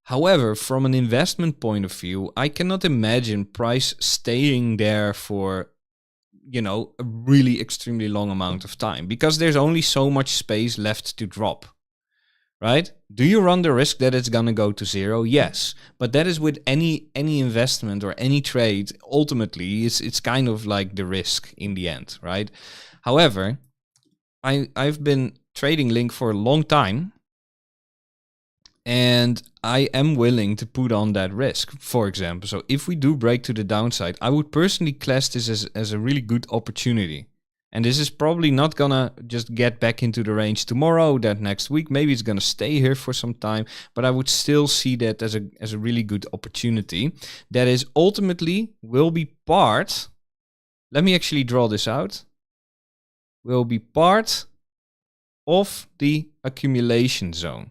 However, from an investment point of view, I cannot imagine price staying there for a really extremely long amount of time, because there's only so much space left to drop. Right? Do you run the risk that it's going to go to zero? Yes. But that is with any investment or any trade. Ultimately, it's kind of like the risk in the end, right? However, I've been trading Link for a long time, and I am willing to put on that risk, for example. So if we do break to the downside, I would personally class this as a really good opportunity. And this is probably not gonna just get back into the range tomorrow, that next week. Maybe it's gonna stay here for some time, but I would still see that as a really good opportunity that is ultimately will be part. Let me actually draw this out. will be part of the accumulation zone.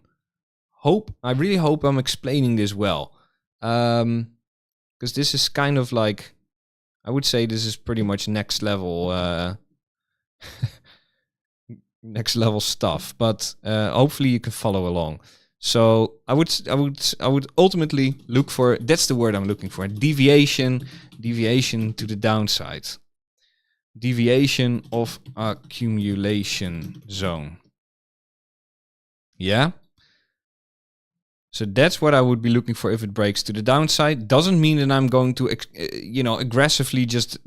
I really hope I'm explaining this well. Because this is kind of like, I would say this is pretty much next level next level stuff, but hopefully you can follow along. So I would ultimately look for, that's the word I'm looking for, deviation to the downside. Deviation of accumulation zone. Yeah? So that's what I would be looking for if it breaks to the downside. Doesn't mean that I'm going to, aggressively just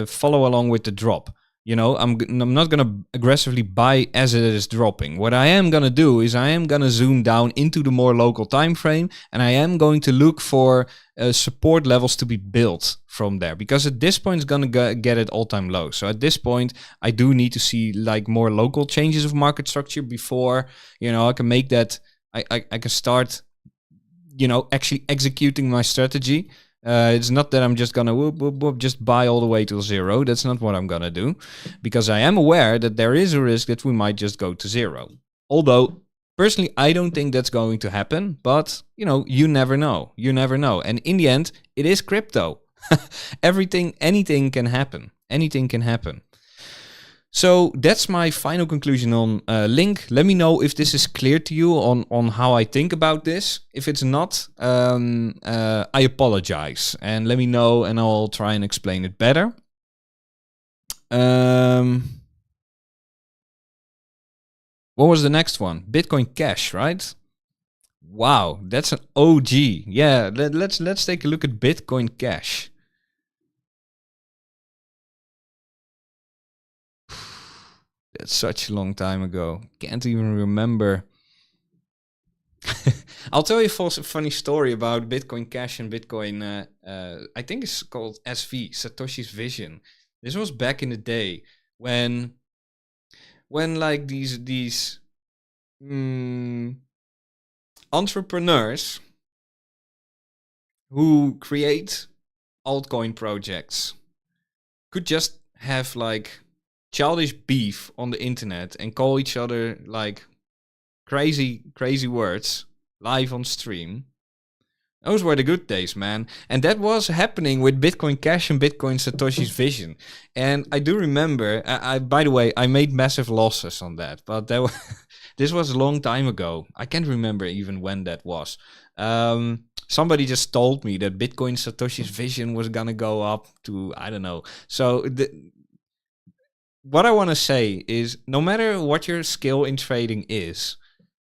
follow along with the drop. I'm not going to aggressively buy as it is dropping. What I am going to do is I am going to zoom down into the more local time frame, and I am going to look for support levels to be built from there, because at this point it's going to get at all-time low. So at this point I do need to see like more local changes of market structure before I can make that. I can start, actually executing my strategy. It's not that I'm just gonna just buy all the way to zero. That's not what I'm gonna do, because I am aware that there is a risk that we might just go to zero. Although personally, I don't think that's going to happen. But you never know. You never know. And in the end, it is crypto. Anything can happen. Anything can happen. So that's my final conclusion on Link. Let me know if this is clear to you on how I think about this. If it's not, I apologize. And let me know and I'll try and explain it better. What was the next one? Bitcoin Cash, right? Wow, that's an OG. Yeah, let's take a look at Bitcoin Cash. That's such a long time ago. Can't even remember. I'll tell you a funny story about Bitcoin Cash and Bitcoin. I think it's called SV, Satoshi's Vision. This was back in the day when like these entrepreneurs who create altcoin projects could just have like childish beef on the internet and call each other like crazy words live on stream. Those were the good days, man. And that was happening with Bitcoin Cash and Bitcoin Satoshi's Vision. And I do remember, by the way, I made massive losses on that, but this was a long time ago. I can't remember even when that was. Somebody just told me that Bitcoin Satoshi's Vision was gonna go up to, I don't know. So what I want to say is, no matter what your skill in trading is,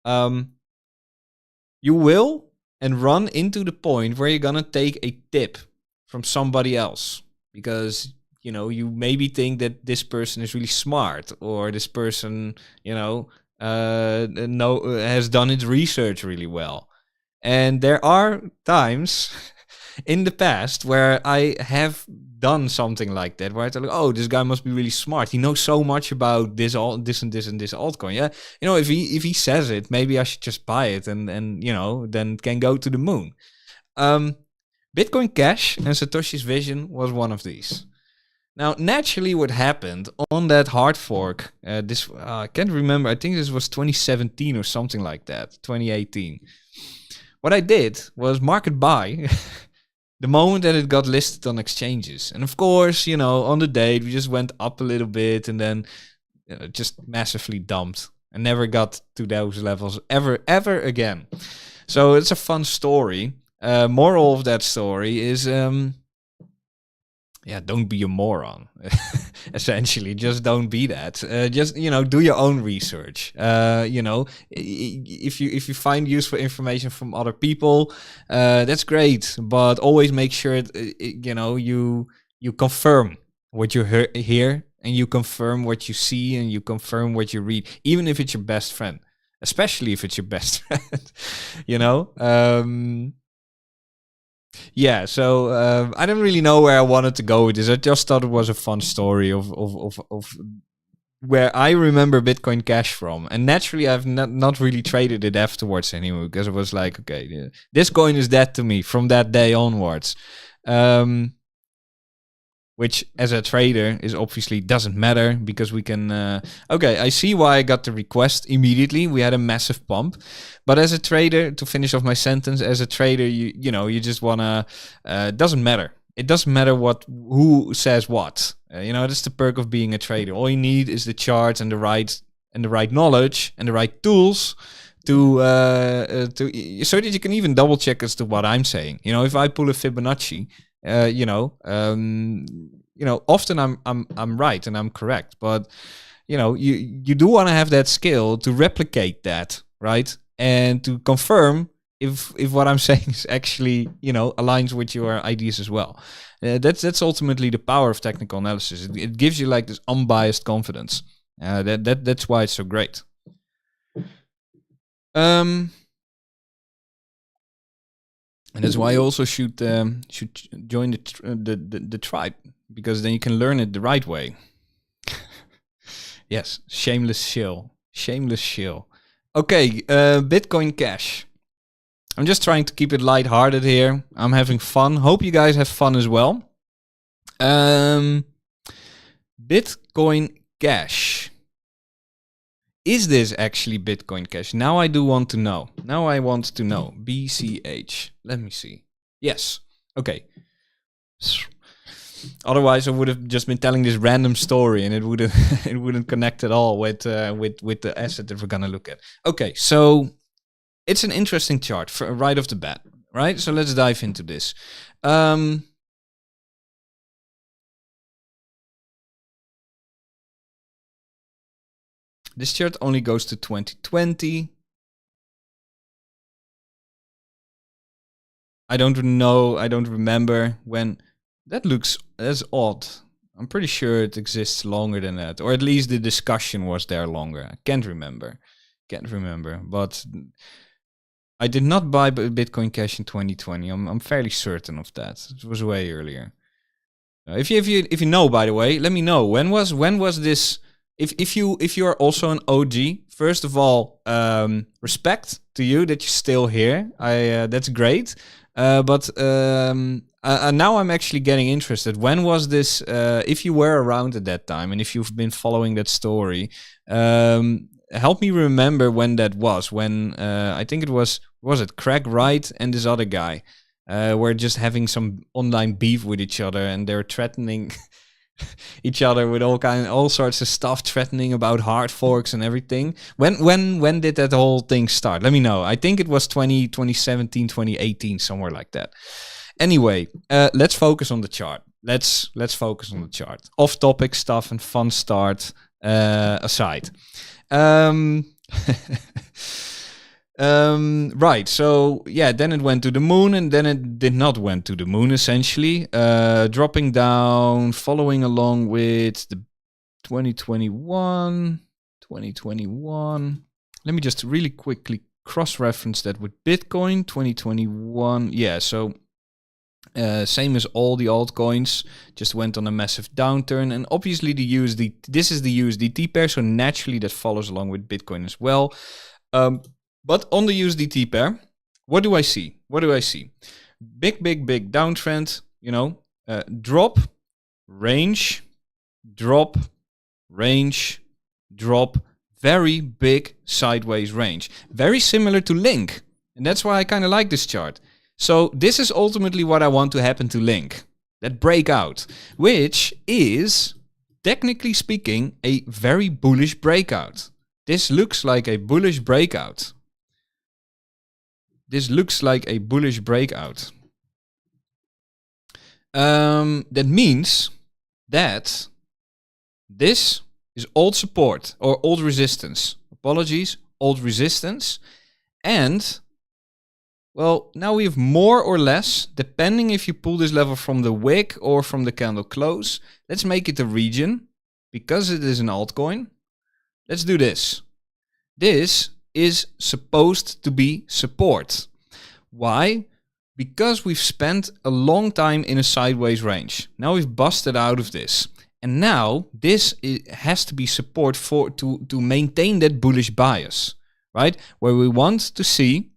you will and run into the point where you're going to take a tip from somebody else. Because, you maybe think that this person is really smart, or this person, has done its research really well. And there are times in the past where I have done something like that, where I thought, oh, this guy must be really smart. He knows so much about this and this altcoin. Yeah, if he says it, maybe I should just buy it and then can go to the moon. Bitcoin Cash and Satoshi's Vision was one of these. Now, naturally, what happened on that hard fork? I can't remember. I think this was 2017 or something like that. 2018. What I did was market buy. The moment that it got listed on exchanges. And of course, on the date, we just went up a little bit and then just massively dumped and never got to those levels ever again. So it's a fun story. Moral of that story is, don't be a moron. Essentially, just don't be that. Just do your own research. If you find useful information from other people, that's great. But always make sure you confirm what you hear, and you confirm what you see, and you confirm what you read, even if it's your best friend. Especially if it's your best friend. Yeah, so I don't really know where I wanted to go with this. I just thought it was a fun story of where I remember Bitcoin Cash from. And naturally, I've not really traded it afterwards anymore, because it was like, okay, this coin is dead to me from that day onwards. which as a trader is obviously doesn't matter because we can, okay, I see why I got the request immediately. We had a massive pump, but as a trader, to finish off my sentence, as a trader, you just wanna, doesn't matter. It doesn't matter who says what. That's the perk of being a trader. All you need is the charts and the right knowledge and the right tools to so that you can even double check as to what I'm saying. If I pull a Fibonacci, often I'm right and I'm correct, but you do want to have that skill to replicate that, right? And to confirm if what I'm saying is actually, aligns with your ideas as well. That's ultimately the power of technical analysis. It gives you like this unbiased confidence. That's why it's so great. And that's why you also should join the tribe, because then you can learn it the right way. Yes, shameless shill. Okay, Bitcoin Cash. I'm just trying to keep it lighthearted here. I'm having fun. Hope you guys have fun as well. Bitcoin Cash. Is this actually Bitcoin Cash? Now I do want to know. Now I want to know. BCH. Let me see. Yes. Okay. Otherwise, I would have just been telling this random story, and it wouldn't connect at all with the asset that we're gonna look at. Okay, so it's an interesting chart right off the bat, right? So let's dive into this. This chart only goes to 2020. I don't know. I don't remember when. That's odd. I'm pretty sure it exists longer than that, or at least the discussion was there longer. I can't remember, but I did not buy Bitcoin Cash in 2020. I'm fairly certain of that. It was way earlier. If you know, by the way, let me know when was this. If you are also an OG, first of all, respect to you that you're still here. That's great. But now I'm actually getting interested. When was this? If you were around at that time, and if you've been following that story, help me remember when that was. When I think it was it Craig Wright and this other guy were just having some online beef with each other, and they're threatening each other with all sorts of stuff, threatening about hard forks and everything. When did that whole thing start? Let me know. I think it was 2017, 2018, somewhere like that. Anyway, let's focus on the chart. Let's focus on the chart. Off-topic stuff and fun start aside. Right, so yeah, then it went to the moon, and then it did not went to the moon, essentially. Dropping down, following along with the 2021. Let me just really quickly cross-reference that with Bitcoin, 2021. Yeah, so same as all the altcoins, just went on a massive downturn. And obviously the USD, this is the USDT pair, so naturally that follows along with Bitcoin as well. But on the USDT pair, what do I see? Big downtrend, drop, range, drop, range, drop, very big sideways range. Very similar to Link. And that's why I kind of like this chart. So this is ultimately what I want to happen to Link. That breakout, which is, technically speaking, a very bullish breakout. This looks like a bullish breakout. That means that this is old support or old resistance. Apologies, old resistance. And, well, now we have more or less, depending if you pull this level from the wick or from the candle close. Let's make it a region, because it is an altcoin. Let's do this. This is supposed to be support. Why? Because we've spent a long time in a sideways range. Now we've busted out of this. And now this has to be support to maintain that bullish bias, right? Where we want to see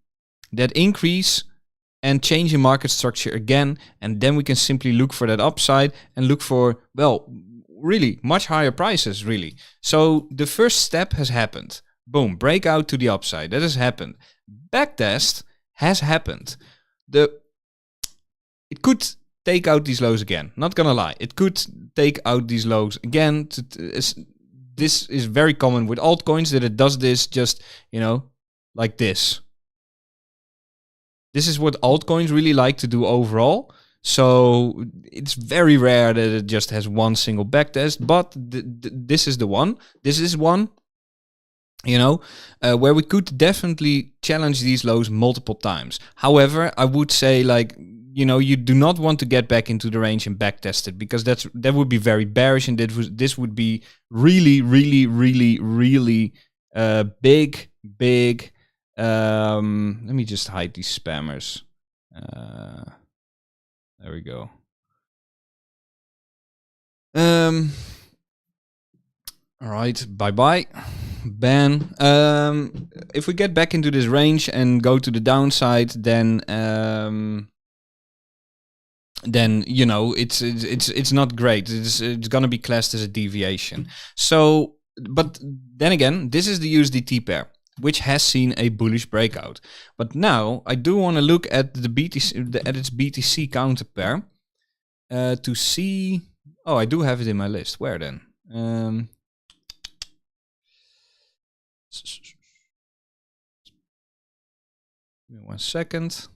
that increase and change in market structure again, and then we can simply look for that upside and look for, well, really much higher prices, really. So the first step has happened. Boom, breakout to the upside. That has happened. Backtest has happened. It could take out these lows again. Not gonna lie. It could take out these lows again. This is very common with altcoins, that it does this just, you know, like this. This is what altcoins really like to do overall. So it's very rare that it just has one single backtest, but this is the one. This is one, you know, where we could definitely challenge these lows multiple times. However, I would say, like, you know, you do not want to get back into the range and backtest it, because that would be very bearish, and this would be really big. Let me just hide these spammers. There we go. All right, bye. Ban. If we get back into this range and go to the downside, then you know, it's not great. It's gonna be classed as a deviation. So, but then again, this is the USDT pair, which has seen a bullish breakout. But now I do want to look at the BTC, at its BTC counter pair, to see. Oh, I do have it in my list. Where then? Give me 1 second.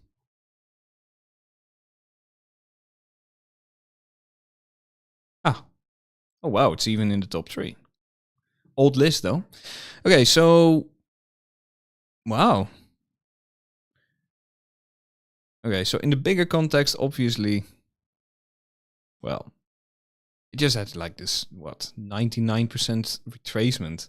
Oh wow, it's even in the top 3. Old list though. Okay, so wow. Okay, so in the bigger context, obviously, well, it just had like this, what, 99% retracement.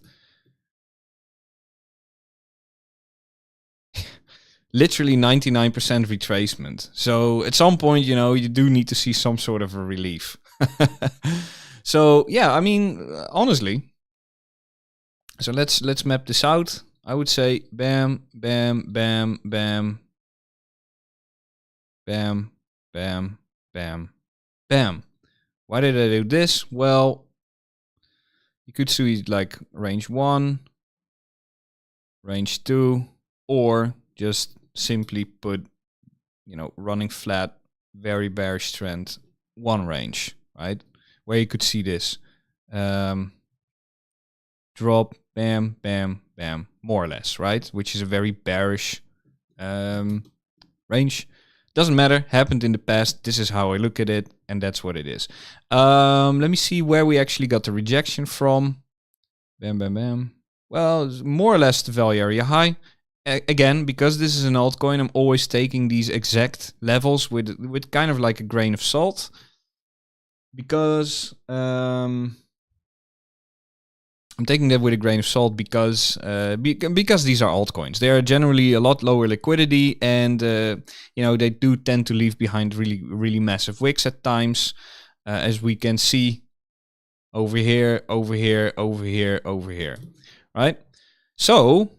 Literally 99% retracement. So at some point, you know, you do need to see some sort of a relief. So yeah, I mean, honestly, so let's map this out. I would say bam, bam, bam, bam, bam, bam, bam, bam. Why did I do this? Well, you could see like range 1, range 2, or just simply put, you know, running flat, very bearish trend, 1 range, right? Where you could see this drop, bam, bam, bam, more or less, right? Which is a very bearish range. Doesn't matter, happened in the past. This is how I look at it, and that's what it is. Let me see where we actually got the rejection from. Bam, bam, bam. Well, more or less the value area high. Again, because this is an altcoin, I'm always taking these exact levels with kind of like a grain of salt. Because I'm taking that with a grain of salt because these are altcoins. They are generally a lot lower liquidity, and you know, they do tend to leave behind really massive wicks at times, as we can see over here, over here, over here, over here, right? So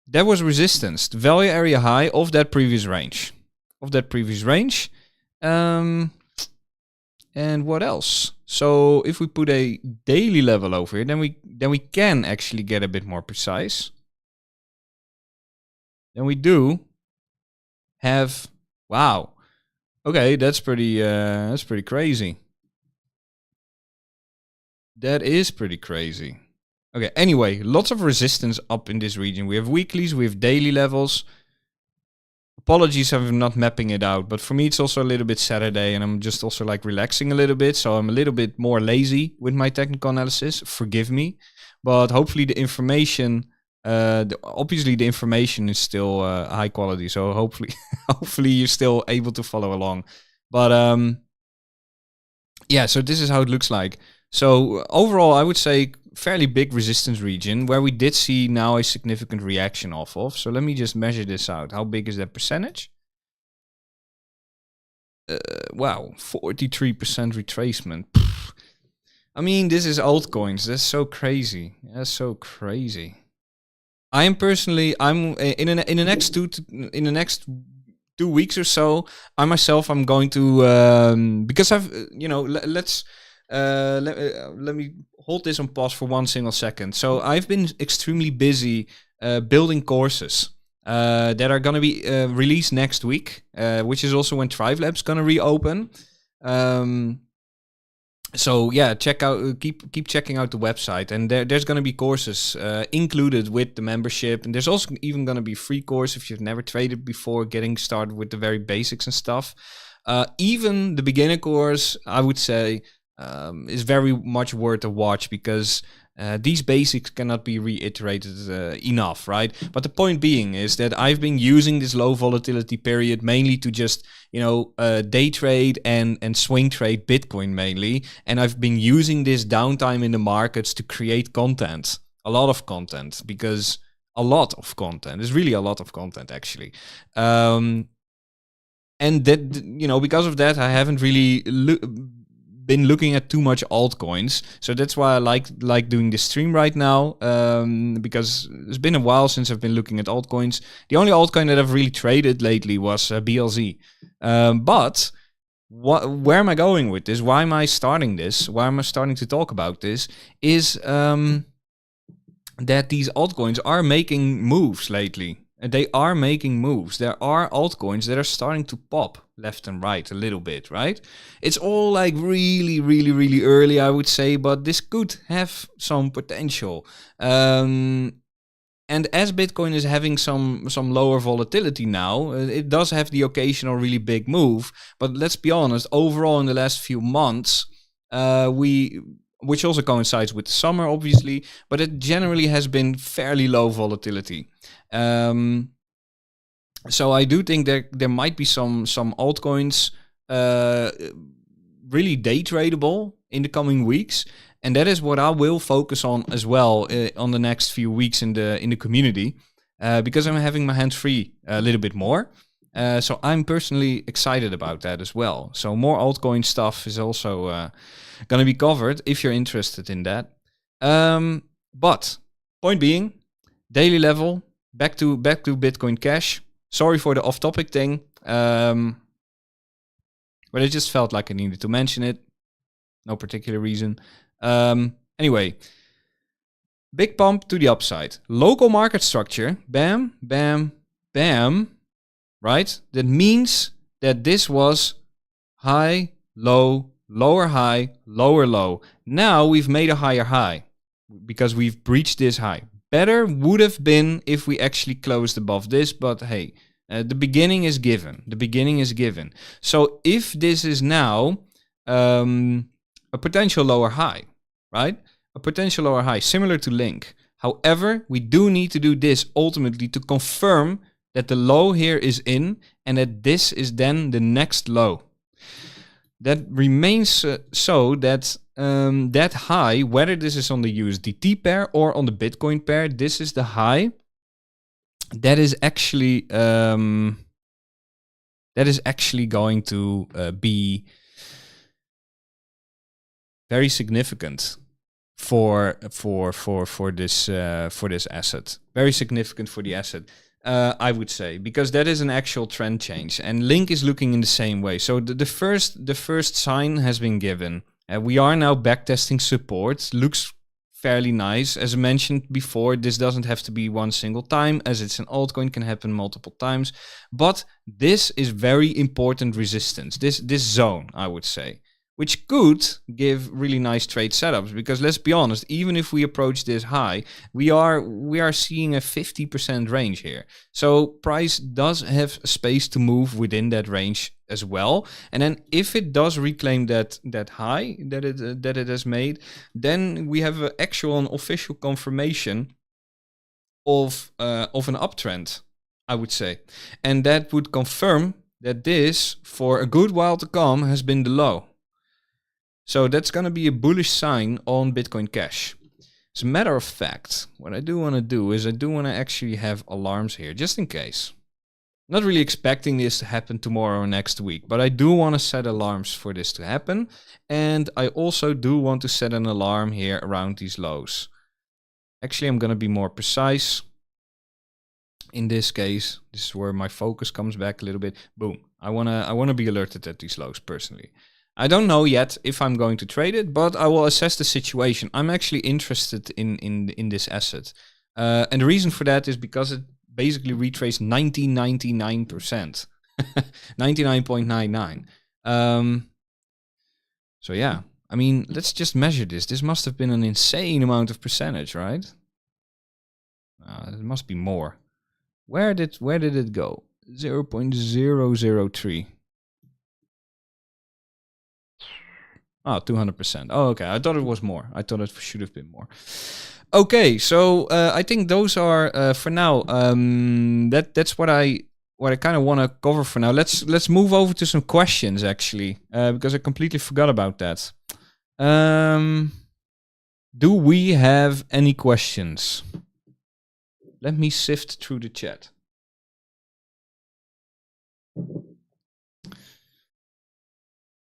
that was resistance, the value area high of that previous range, And what else? So if we put a daily level over here, then we can actually get a bit more precise. Then we do have, wow. Okay, that's pretty crazy. That is pretty crazy. Okay, anyway, lots of resistance up in this region. We have weeklies, we have daily levels. Apologies for not mapping it out, but for me it's also a little bit Saturday, and I'm just also like relaxing a little bit, so I'm a little bit more lazy with my technical analysis. Forgive me, but hopefully the information, obviously the information is still high quality, so hopefully you're still able to follow along. But yeah, so this is how it looks like. So overall, I would say fairly big resistance region where we did see now a significant reaction off of. So let me just measure this out. How big is that percentage? Wow, 43% retracement. Pfft. I mean, this is altcoins. That's so crazy. That's so crazy. I'm in the next 2 2 weeks or so, I myself, I'm going to because I've let me hold this on pause for one single second. So I've been extremely busy building courses that are going to be released next week, which is also when Thrive Lab's going to reopen. So yeah, check out, keep checking out the website, and there's going to be courses included with the membership, and there's also even going to be free course if you've never traded before, getting started with the very basics and stuff. Even the beginner course, I would say, is very much worth a watch, because these basics cannot be reiterated enough, right? But the point being is that I've been using this low volatility period mainly to just, day trade and swing trade Bitcoin mainly. And I've been using this downtime in the markets to create content, a lot of content, because a lot of content is really a lot of content actually. And that, because of that, I haven't really been looking at too much altcoins, so that's why I like doing this stream right now, because it's been a while since I've been looking at altcoins. The only altcoin that I've really traded lately was BLZ. But where am I going with this? Why am I starting this? Why am I starting to talk about this? Is that these altcoins are making moves lately. They are making moves. There are altcoins that are starting to pop left and right a little bit, right? It's all like really, really, really early, I would say, but this could have some potential. And as Bitcoin is having some lower volatility now, it does have the occasional really big move. But let's be honest, overall in the last few months, which also coincides with the summer, obviously, but it generally has been fairly low volatility. So I do think there might be some altcoins really day tradable in the coming weeks, and that is what I will focus on as well on the next few weeks in the community, because I'm having my hands free a little bit more. So I'm personally excited about that as well. So more altcoin stuff is also going to be covered if you're interested in that. But point being, daily level, back to Bitcoin Cash. Sorry for the off-topic thing, but I just felt like I needed to mention it. No particular reason. Anyway, big pump to the upside. Local market structure, bam, bam, bam, right? That means that this was high, low, lower high, lower low. Now we've made a higher high because we've breached this high. Better would have been if we actually closed above this, but hey, the beginning is given. The beginning is given. So if this is now a potential lower high, right? A potential lower high, similar to Link. However, we do need to do this ultimately to confirm that the low here is in and that this is then the next low. That remains so that that high, whether this is on the USDT pair or on the Bitcoin pair, this is the high that is actually going to be very significant for this asset. Very significant for the asset. I would say, because that is an actual trend change, and Link is looking in the same way. So the first sign has been given. We are now backtesting support. Looks fairly nice. As I mentioned before, this doesn't have to be one single time, as it's an altcoin, can happen multiple times. But this is very important resistance. This zone, I would say, which could give really nice trade setups, because let's be honest, even if we approach this high, we are seeing a 50% range here. So price does have space to move within that range as well. And then if it does reclaim that high that it has made, then we have an actual and official confirmation of an uptrend, I would say. And that would confirm that this, for a good while to come, has been the low. So that's going to be a bullish sign on Bitcoin Cash. As a matter of fact, what I do want to do is I do want to actually have alarms here, just in case. Not really expecting this to happen tomorrow or next week, but I do want to set alarms for this to happen. And I also do want to set an alarm here around these lows. Actually, I'm going to be more precise. In this case, this is where my focus comes back a little bit. Boom. I wanna be alerted at these lows personally. I don't know yet if I'm going to trade it, but I will assess the situation. I'm actually interested in this asset. And the reason for that is because it basically retraced 99%. 99.99. So yeah, I mean, let's just measure this. This must have been an insane amount of percentage, right? It must be more. Where did it go? 0.003. Oh, 200%. Oh, okay. I thought it was more. I thought it should have been more. Okay, so I think those are for now. That's what I kind of want to cover for now. Let's move over to some questions actually, because I completely forgot about that. Do we have any questions? Let me sift through the chat.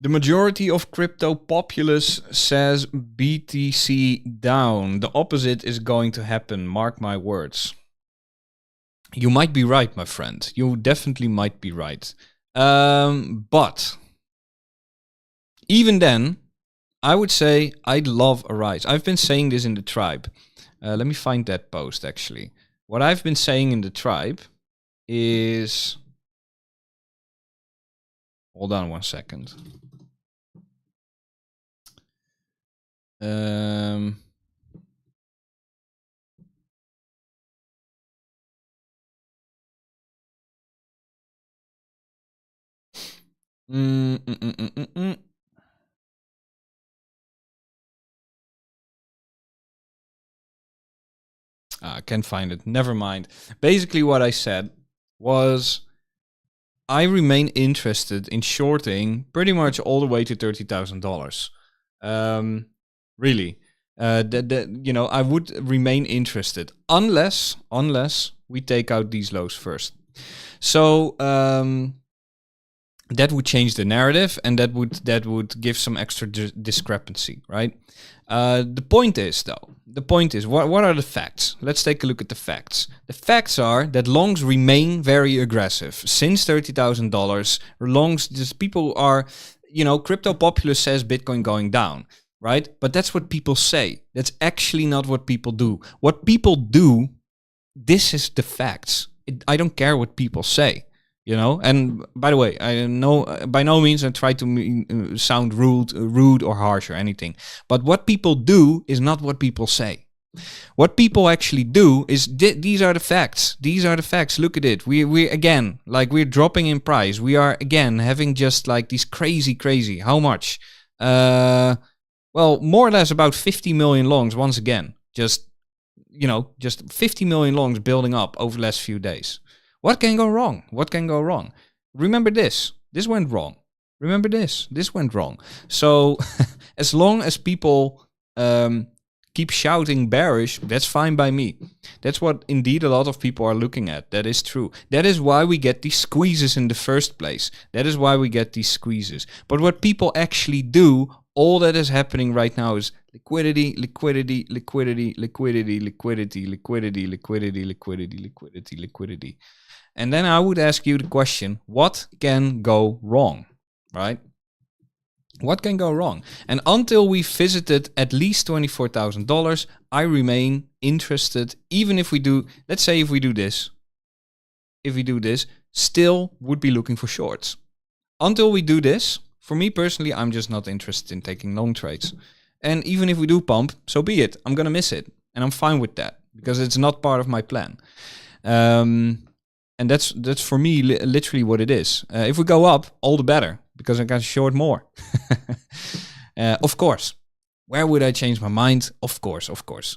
The majority of crypto populace says BTC down. The opposite is going to happen, mark my words. You might be right, my friend. You definitely might be right. But even then, I would say I'd love a rise. I've been saying this in the tribe. Let me find that post, actually. What I've been saying in the tribe is... Hold on 1 second. I can't find it. Never mind. Basically, what I said was I remain interested in shorting pretty much all the way to $30,000. Really, you know, I would remain interested unless we take out these lows first. So that would change the narrative, and that would give some extra discrepancy, right? The point is, what are the facts? Let's take a look at the facts. The facts are that longs remain very aggressive. Since $30,000, longs, just people are, you know, crypto populace says Bitcoin going down, right? But that's what people say. That's actually not what people do. What people do, this is the facts. I don't care what people say. You know, and by the way, I know by no means I try to sound rude or harsh or anything. But what people do is not what people say. What people actually do is these are the facts. These are the facts. Look at it. We again, like, we're dropping in price. We are again having just like these crazy. How much? Well, more or less about 50 million longs once again. Just 50 million longs building up over the last few days. What can go wrong? What can go wrong? Remember this. This went wrong. Remember this. This went wrong. So as long as people keep shouting bearish, that's fine by me. That's what indeed a lot of people are looking at. That is true. That is why we get these squeezes in the first place. That is why we get these squeezes. But what people actually do, all that is happening right now is liquidity. And then I would ask you the question, what can go wrong, right? What can go wrong? And until we visited at least $24,000, I remain interested, even if we do, let's say if we do this, still would be looking for shorts. Until we do this, for me personally, I'm just not interested in taking long trades. And even if we do pump, so be it. I'm going to miss it. And I'm fine with that because it's not part of my plan. And that's for me literally what it is. If we go up, all the better, because I can short more. Of course. Where would I change my mind? Of course.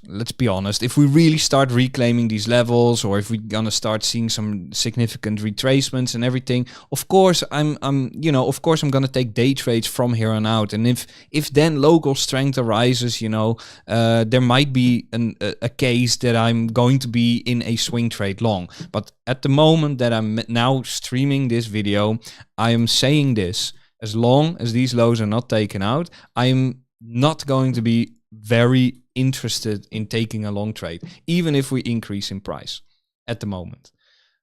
Let's be honest. If we really start reclaiming these levels, or if we're gonna start seeing some significant retracements and everything, of course I'm gonna take day trades from here on out. And if then local strength arises, there might be a case that I'm going to be in a swing trade long. But at the moment that I'm now streaming this video, I am saying this: as long as these lows are not taken out, I'm not going to be very interested in taking a long trade, even if we increase in price at the moment.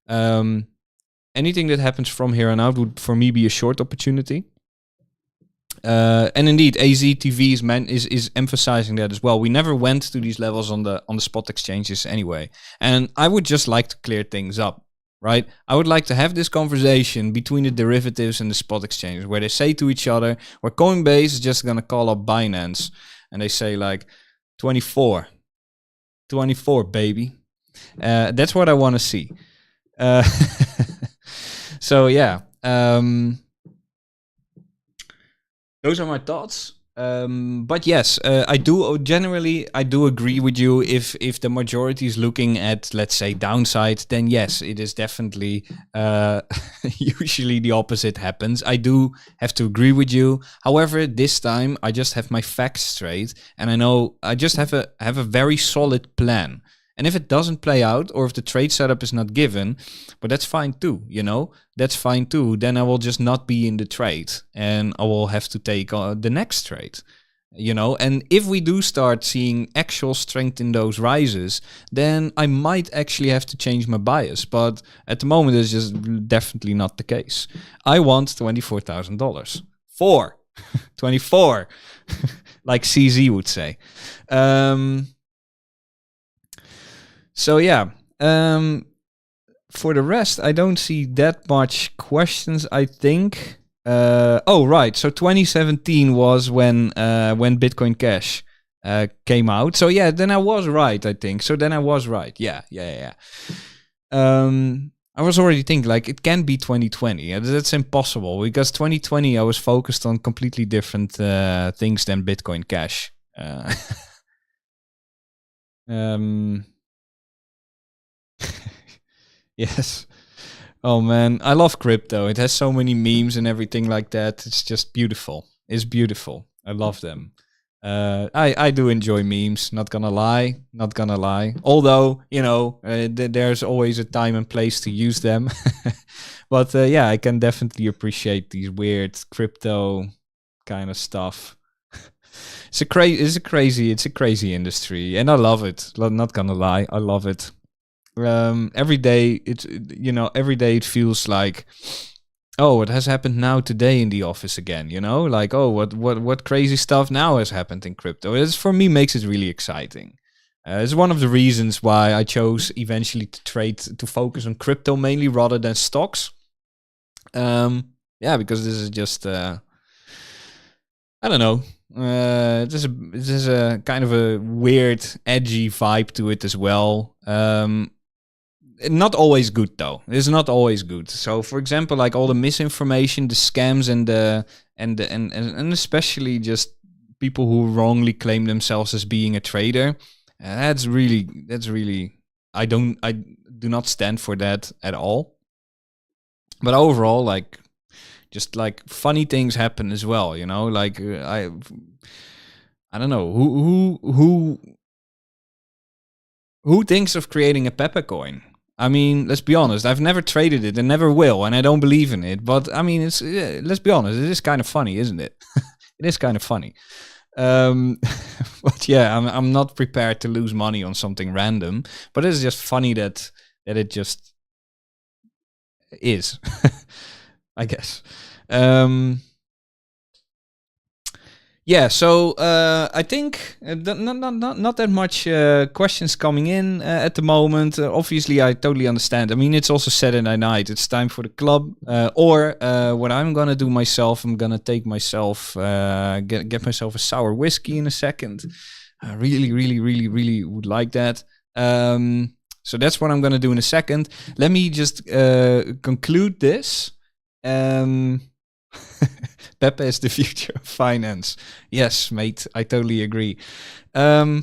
Anything that happens from here on out would, for me, be a short opportunity. And indeed, AZTV is emphasizing that as well. We never went to these levels on the spot exchanges anyway. And I would just like to clear things up, right? I would like to have this conversation between the derivatives and the spot exchanges where they say to each other, where Coinbase is just going to call up Binance and they say like 24, baby. That's what I want to see. So yeah, those are my thoughts. But yes, I do agree with you. If the majority is looking at, let's say, downside, then yes, it is definitely usually the opposite happens. I do have to agree with you. However, this time I just have my facts straight, and I know I just have a very solid plan. And if it doesn't play out, or if the trade setup is not given, but that's fine too, that's fine too. Then I will just not be in the trade and I will have to take the next trade, and if we do start seeing actual strength in those rises, then I might actually have to change my bias. But at the moment, it's just definitely not the case. I want $24,000. 24, like CZ would say. So yeah, for the rest, I don't see that much questions, I think. Right. So 2017 was when Bitcoin Cash came out. So yeah, then I was right, I think. So then I was right. Yeah. I was already thinking like it can't be 2020. That's impossible because 2020 I was focused on completely different things than Bitcoin Cash. Yes. Oh man, I love crypto. It has so many memes and everything like that. It's just beautiful. It's beautiful. I love them. I do enjoy memes. Not gonna lie. Although there's always a time and place to use them. But yeah, I can definitely appreciate these weird crypto kind of stuff. It's a crazy industry, and I love it. Not gonna lie, I love it. Every day it feels like, oh, what has happened now today in the office again, like, oh, what crazy stuff now has happened in crypto. It's, for me, makes it really exciting. It's one of the reasons why I chose eventually to focus on crypto mainly rather than stocks. Because this is just I don't know. This is a kind of a weird, edgy vibe to it as well. Not always good though. It's not always good. So, for example, like all the misinformation, the scams, and especially just people who wrongly claim themselves as being a trader. That's really. I do not stand for that at all. But overall, like, just like funny things happen as well. Like I don't know who thinks of creating a Pepper coin. I mean, let's be honest. I've never traded it and never will, and I don't believe in it. But I mean, let's be honest. It is kind of funny, isn't it? It is kind of funny. But yeah, I'm not prepared to lose money on something random. But it's just funny that it just is, I guess. Yeah, so I think not that much questions coming in at the moment. Obviously, I totally understand. I mean, it's also Saturday night. It's time for the club. Or what I'm gonna do myself, I'm gonna take myself, get myself a sour whiskey in a second. I really would like that. So that's what I'm gonna do in a second. Let me just conclude this. Pepe is the future of finance. Yes, mate, I totally agree. So,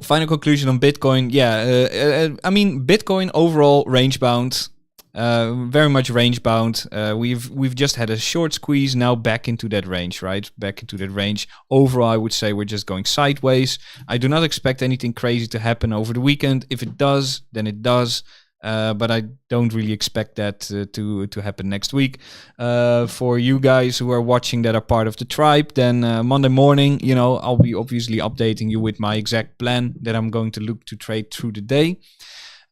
final conclusion on Bitcoin. Yeah, I mean, Bitcoin overall range bound, very much range bound. We've just had a short squeeze, now back into that range, right? Back into that range. Overall, I would say we're just going sideways. I do not expect anything crazy to happen over the weekend. If it does, then it does. But I don't really expect that to happen next week. For you guys who are watching that are part of the tribe, then Monday morning, I'll be obviously updating you with my exact plan that I'm going to look to trade through the day.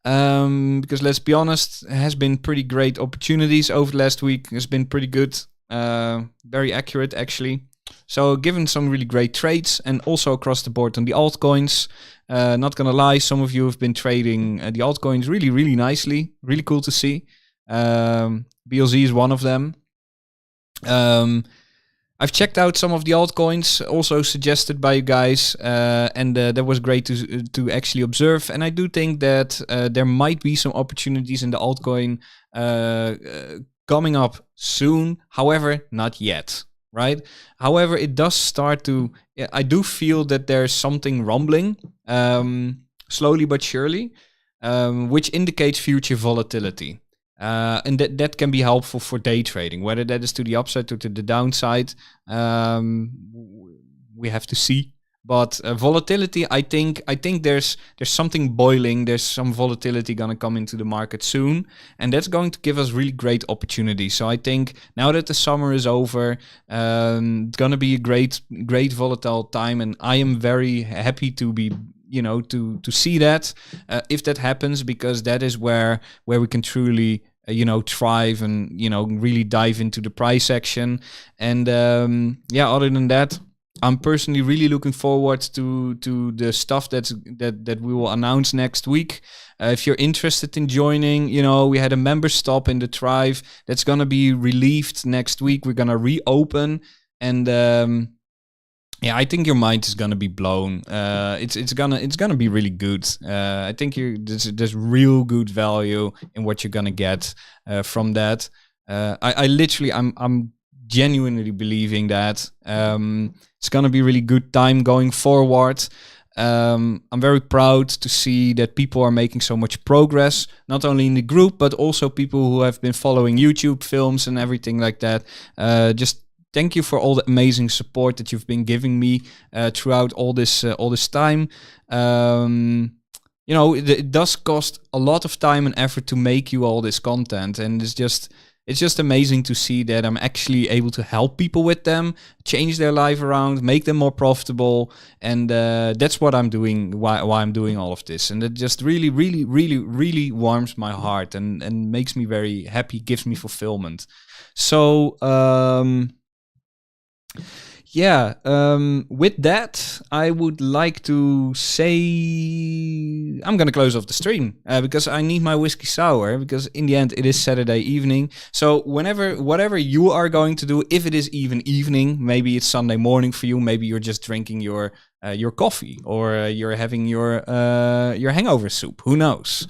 Because let's be honest, it has been pretty great opportunities over the last week. It's been pretty good, very accurate actually. So given some really great trades and also across the board on the altcoins. Not gonna lie, some of you have been trading the altcoins really, really nicely. Really cool to see. BLZ is one of them. I've checked out some of the altcoins also suggested by you guys, and that was great to actually observe. And I do think that there might be some opportunities in the altcoin coming up soon. However, not yet, right? However, it does start to. I do feel that there's something rumbling, slowly but surely, which indicates future volatility. And that can be helpful for day trading, whether that is to the upside or to the downside. We have to see. But volatility, I think there's something boiling. There's some volatility gonna come into the market soon, and that's going to give us really great opportunities. So I think now that the summer is over, it's gonna be a great volatile time, and I am very happy to be. To see that if that happens, because that is where we can truly thrive and really dive into the price action. And other than that, I'm personally really looking forward to the stuff that we will announce next week. If you're interested in joining, we had a member stop in the Thrive that's gonna be relieved next week. We're gonna reopen, and I think your mind is gonna be blown. It's gonna be really good. I think there's real good value in what you're gonna get from that. I'm genuinely believing that it's gonna be really good time going forward. I'm very proud to see that people are making so much progress, not only in the group but also people who have been following YouTube films and everything like that. Just thank you for all the amazing support that you've been giving me throughout all this time. It does cost a lot of time and effort to make you all this content, and it's just amazing to see that I'm actually able to help people with them, change their life around, make them more profitable, and that's what I'm doing. Why I'm doing all of this, and it just really, really, really, really warms my heart and makes me very happy, gives me fulfillment. So. With that, I would like to say I'm gonna close off the stream because I need my whiskey sour, because in the end it is Saturday evening. So whatever you are going to do, if it is even evening, maybe it's Sunday morning for you, maybe you're just drinking your coffee, or you're having your hangover soup. Who knows?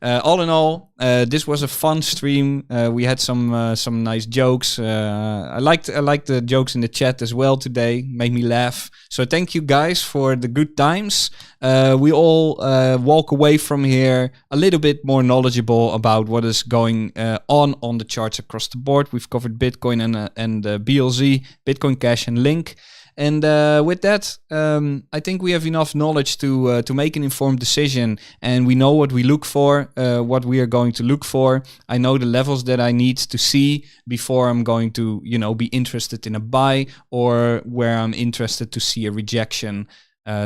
All in all, this was a fun stream. We had some nice jokes. I liked the jokes in the chat as well today. Made me laugh. So thank you guys for the good times. We all walk away from here a little bit more knowledgeable about what is going on the charts across the board. We've covered Bitcoin and BLZ, Bitcoin Cash and Link. And with that, I think we have enough knowledge to make an informed decision, and we know what we look for, what we are going to look for. I know the levels that I need to see before I'm going to, be interested in a buy, or where I'm interested to see a rejection,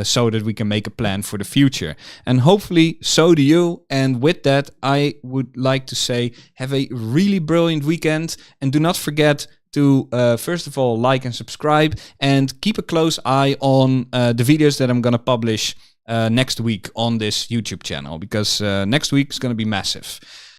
so that we can make a plan for the future. And hopefully so do you. And with that, I would like to say have a really brilliant weekend, and do not forget to first of all like and subscribe, and keep a close eye on the videos that I'm gonna publish next week on this YouTube channel, because next week is gonna be massive.